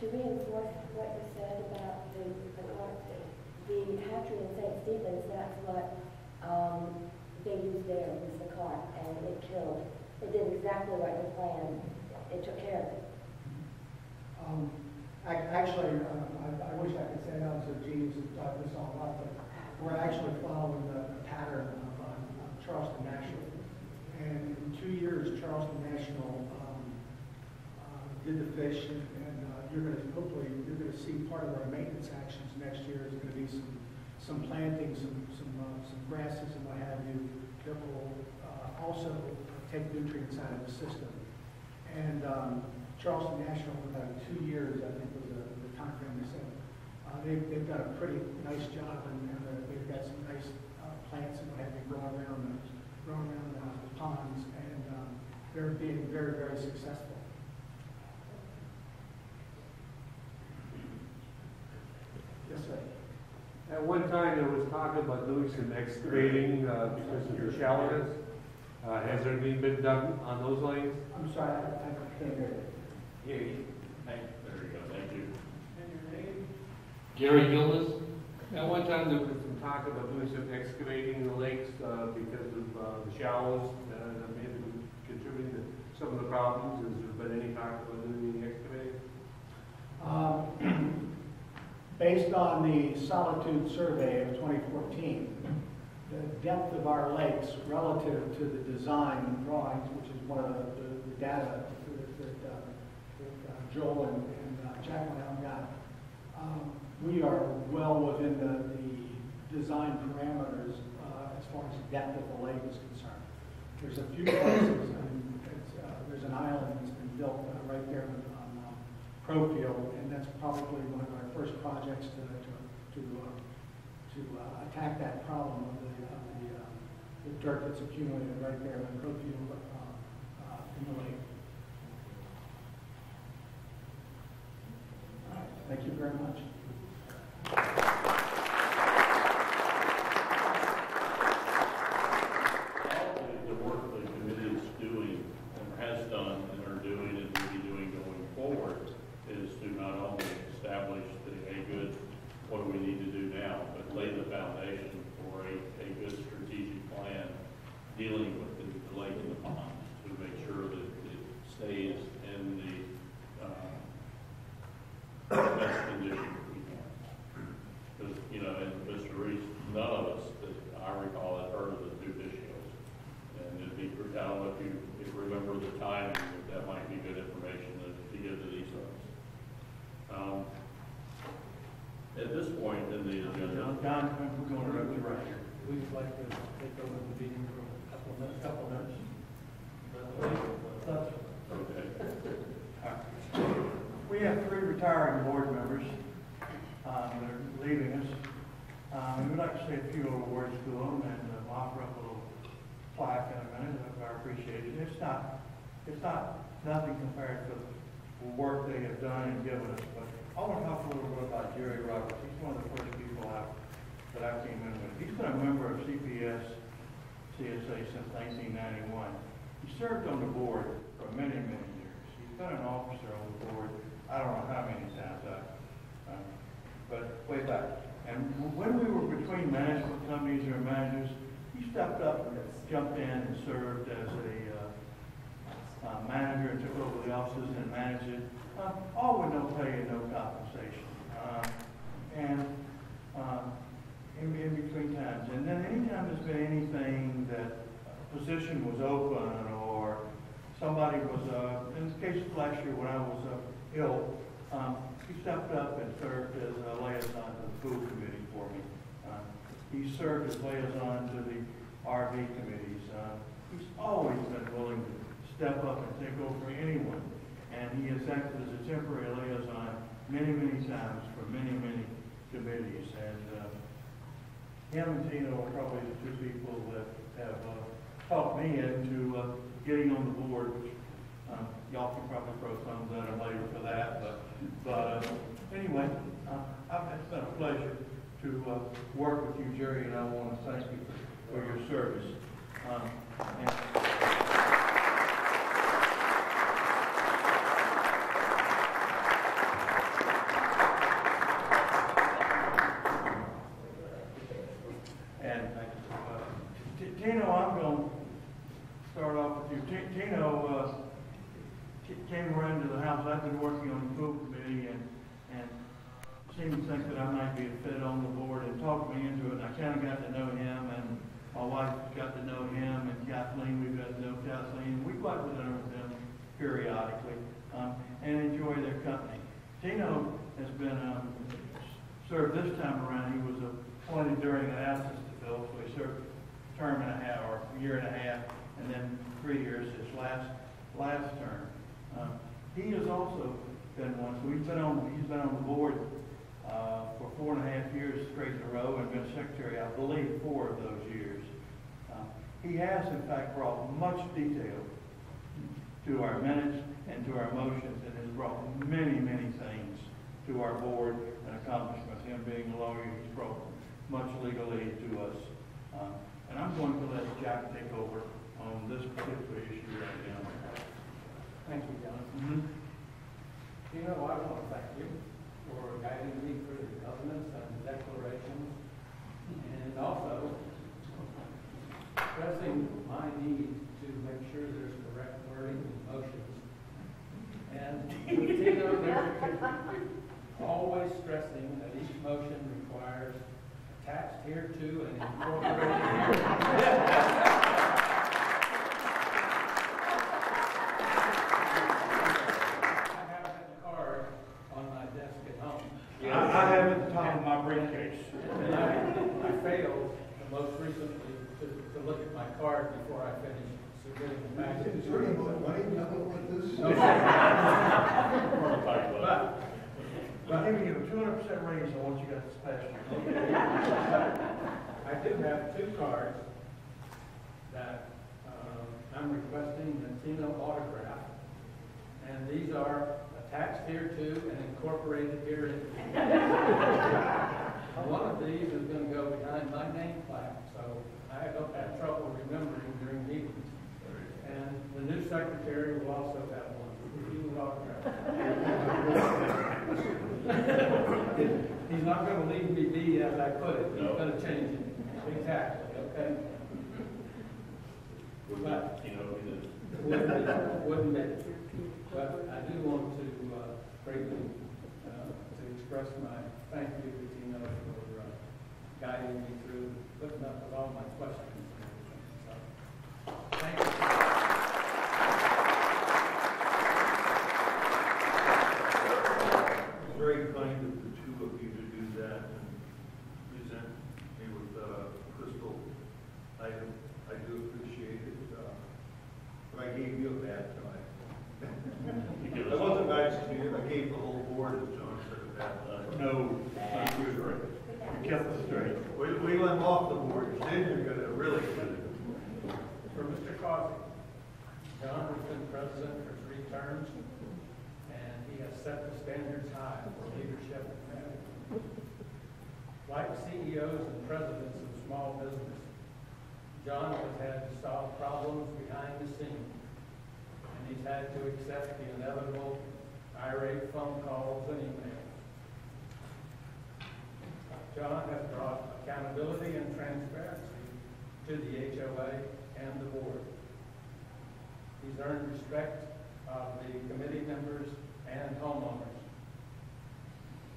To reinforce what you said about the hatchery in St. Stephen's, that's what they used there, was the carp, and it killed. It did exactly what you planned. It took care of it. Actually, I wish I could say I was a genius and thought this all up, but we're actually following the pattern of Charleston National. And in 2 years, Charleston National did the fish, and hopefully you're going to see part of our maintenance actions next year is going to be some planting, some grasses and what have you that will also take nutrients out of the system. And Charleston National, for about 2 years, I think was the time frame they said. They've done a pretty nice job, and they've got some nice plants and what have you growing around the ponds, and they're being very, very successful. Yes, sir. At one time, there was talk about doing some excavating because of the shallowness. Has there been done on those lines? I'm sorry, I can't hear you. Yeah, there you go. Thank you. And your name? Gary Gillis. At one time, there was some talk about doing some excavating in the lakes because of the shallows that may have been contributing to some of the problems. Has there been any talk about doing any excavating? Based on the Solitude Survey of 2014, the depth of our lakes relative to the design drawings, which is one of the data that Joel and Jacqueline got, we are well within the design parameters as far as the depth of the lake is concerned. There's a few places, there's an island that's been built right there on Crowfield, and that's probably one of our first projects to attack that problem of the dirt that's accumulated right there on Crowfield in the lake. All right, thank you very much. The work the committee is doing and has done and are doing and will be doing going forward is to not only establish a good what do we need to do now, but lay the foundation for a good strategic plan dealing with the lake and the pond to make sure that it stays in the best condition we can. Because, and Mr. Reese, none of us that I recall had heard of the two fish shows. And it'd be, I don't know if you remember the timing, but that might be good information to give to these folks. John, we're going to interrupt you right here. We'd like to take over the meeting for a couple of minutes. We have 3 retiring board members that are leaving us. We'd like to say a few words to them and offer up a little plaque in a minute of our appreciation. It's not nothing compared to the work they have done and given us. But I want to talk a little bit about Jerry Roberts. He's one of the first people that I came in with. He's been a member of CSA since 1991. He served on the board for many, many years. He's been an officer on the board, I don't know how many times, but way back. And when we were between management companies or managers, he stepped up and jumped in and served as a manager and took over the offices and managed it, all with no pay and no compensation. In between times. And then anytime there's been anything that a position was open or somebody was, in the case of last year when I was ill, he stepped up and served as a liaison to the food committee for me. He served as liaison to the RV committees. He's always been willing to step up and take over anyone. And he has acted as a temporary liaison many, many times for many, many committees. And him and Tino are probably the 2 people that have talked me into getting on the board, which y'all can probably throw thumbs at him later for that. But anyway, it's been a pleasure to work with you, Jerry, and I want to thank you for your service. Tino, I'm going to start off with you. Tino came around to the house. I've been working on the food committee and seemed to think that I might be a fit on the board and talked me into it. And I kind of got to know him, and my wife got to know him, and Kathleen, we've got to know Kathleen. We go out to dinner with them periodically and enjoy their company. Tino has been served this time around. He was appointed during an absence to fill, so he served term and a half, or a year and a half, and then 3 years, his last term. He has also been one, so he's been on the board for 4.5 years straight in a row and been secretary, I believe, 4 of those years. He has, in fact, brought much detail to our minutes and to our motions, and has brought many, many things to our board and accomplishments. Him being a lawyer, he's brought much legal aid to us. And I'm going to let Jack take over on this particular issue right now. Thank you, John. You know, I want to thank you for guiding me through the covenants and the declarations, and also stressing my need to make sure there's correct wording in motions. And you know, there's always stressing that each motion requires attached hereto and incorporated here. I have that card on my desk at home. I have it at the top of my briefcase. And I failed most recently to look at my card before I finished submitting the package. Is there any more money coming with this? But I'm giving you a 200% raise on what you got special. I do have 2 cards that I'm requesting the Tino autograph, and these are attached hereto and incorporated herein. One of these is going to go behind my name plaque, so I don't have trouble remembering during meetings. And the new secretary will also have one. If you will autograph it. He's not going to leave me be as I put it. He's going to change it. Exactly. Okay. But wouldn't be. But I do want to greatly to express my thank you to Tino for guiding me through, putting up with all my questions and everything. So, thank you. Very kind of the 2 of you to do that and present kept it straight. We let him off the board, then you're gonna really get it. For Mr. Crosby, John has been president for 3 terms, and he has set the standards high for leadership and management. Like CEOs and presidents of small business, John has had to solve problems behind the scenes, and he's had to accept the inevitable irate phone calls and emails. John has brought accountability and transparency to the HOA and the board. He's earned respect of the committee members and homeowners.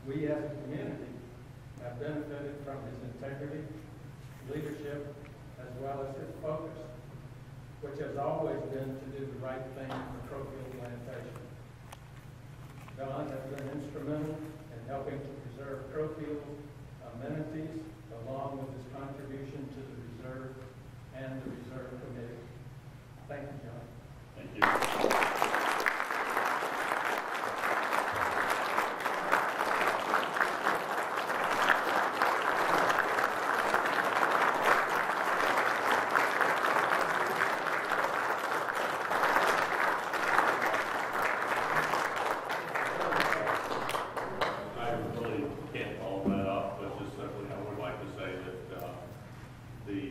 We as a community have benefited from his integrity, leadership, as well as his focus, which has always been to do the right thing for Crowfield Plantation. John has been instrumental in helping to preserve Crowfield's amenities, along with his contribution to the Reserve and the Reserve Committee. Thank you, John. Thank you. The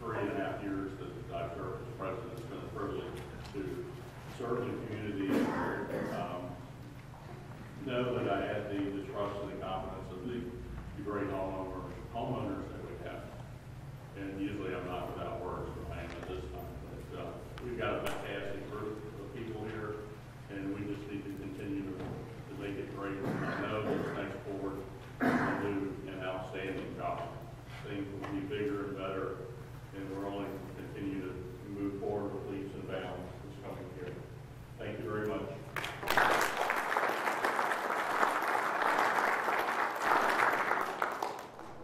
3.5 years that I've served as president, it's been a privilege to serve the community and know that I had the trust and the confidence of the great homeowners that we have. And usually I'm not without words, but I am at this time. But we've got a fantastic group of people here, and we just need to continue to make it great. I know this next board will do an outstanding job. Things will be bigger and better, and we're only going to continue to move forward with leaps and bounds this coming year. Thank you very much.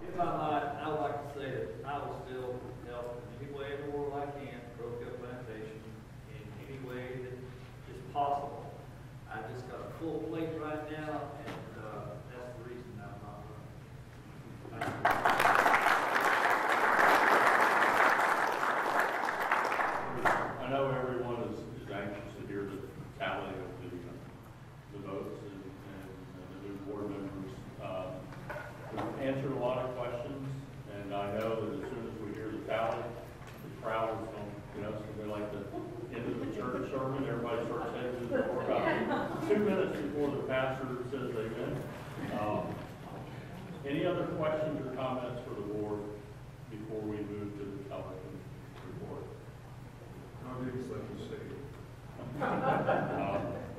If I might, I would like to say that I will still help in any way in the world I can, Crowfield Plantation, in any way that is possible. I just got a full plate right now, and that's the reason I'm not running. Thank you. I know everyone is anxious to hear the tally of the votes and the new board members. We've answered a lot of questions, and I know that as soon as we hear the tally, the crowd is going to, it's going to be like the end of the church sermon. Everybody starts heading to the door about 2 minutes before the pastor says amen. Any other questions or comments for the board before we move to the teller report? I'll do this like you say.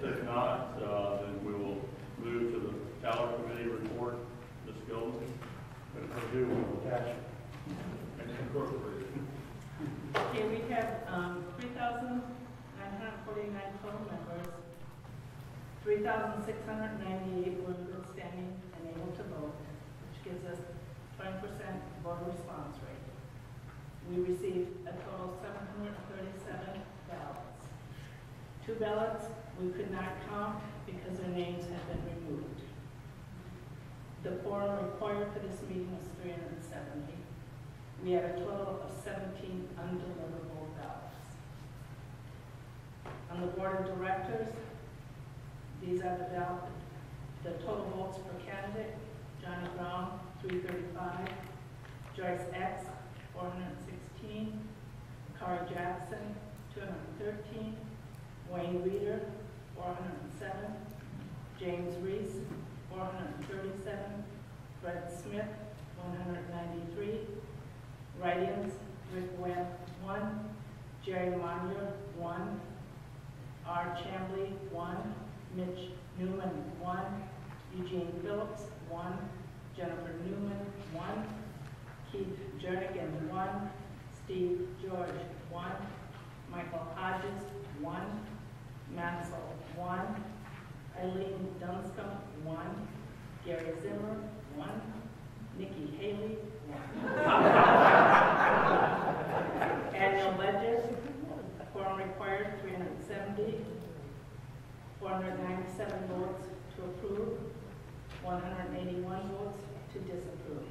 If not, then we will move to the teller committee report. Ms. Gilman, and if we do, we will attach it and incorporate it. Okay, we have 3,949 total members. 3,698 were in good standing and able to vote, which gives us 20% voter response rate. We received a total of 737 ballots. 2 ballots we could not count because their names had been removed. The quorum required for this meeting was 370. We had a total of 17 undeliverable ballots. On the board of directors, these are the total votes per candidate. Johnny Brown, 335. Joyce X, 416. Kari Jackson, 213. Wayne Reeder, 407. James Reese, 437. Fred Smith, 193. Write-ins, Rick Webb, 1. Jerry Monier, 1. R. Chambly, 1. Mitch Newman, 1. Eugene Phillips, 1. Jennifer Newman, 1. Keith Jernigan, 1. Steve George, 1. Michael Hodges, 1. Mansell, 1. Eileen Dunscombe, 1. Gary Zimmer, 1. Nikki Haley, 1. Annual ledger, quorum required 370. 497 votes to approve, 181 votes to disapprove.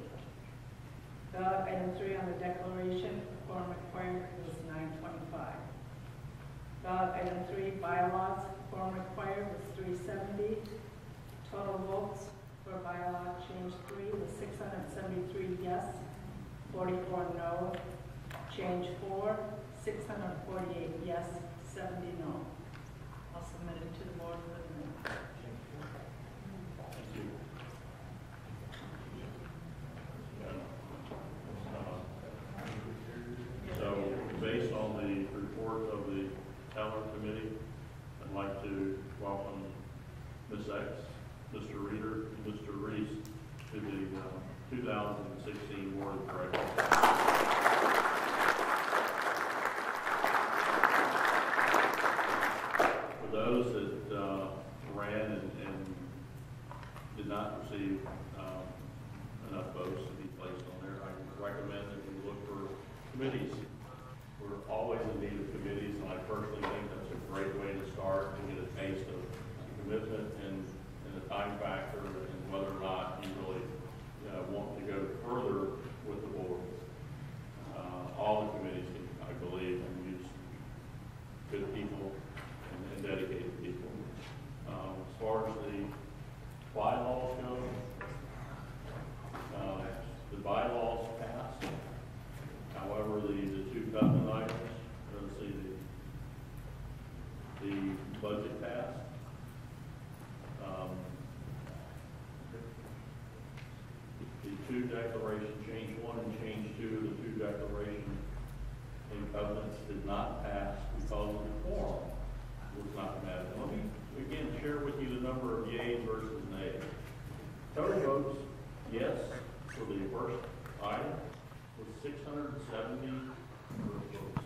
3 on the declaration, quorum required was 925. Ballot item 3, bylaws, quorum required was 370. Total votes for bylaw change 3 was 673 yes, 44 no. Change 4, 648 yes, 70 no. I'll submit it to the board for the minute. Thank you. So, based on the report of the talent committee, I'd like to welcome Ms. X, Mr. Reeder, and Mr. Reese to the 2016 Board of Directors. For those that ran and did not receive enough votes to be placed on there, I recommend that we look for committees. We're always in need of committees, and I personally think that's a great way to start and get a taste of commitment and the time factor and whether or not you really want to go further with the board. All the committees, I believe, and use good people and dedicated people. As far as the bylaws go, the bylaws passed. However, the two covenant items, let's see, the budget passed. The two declaration, change 1 and change 2, the two declaration and covenants did not pass because of the quorum was not met. Let me again share with you the number of yeas versus nays. Total votes yes for the first item was 670 votes.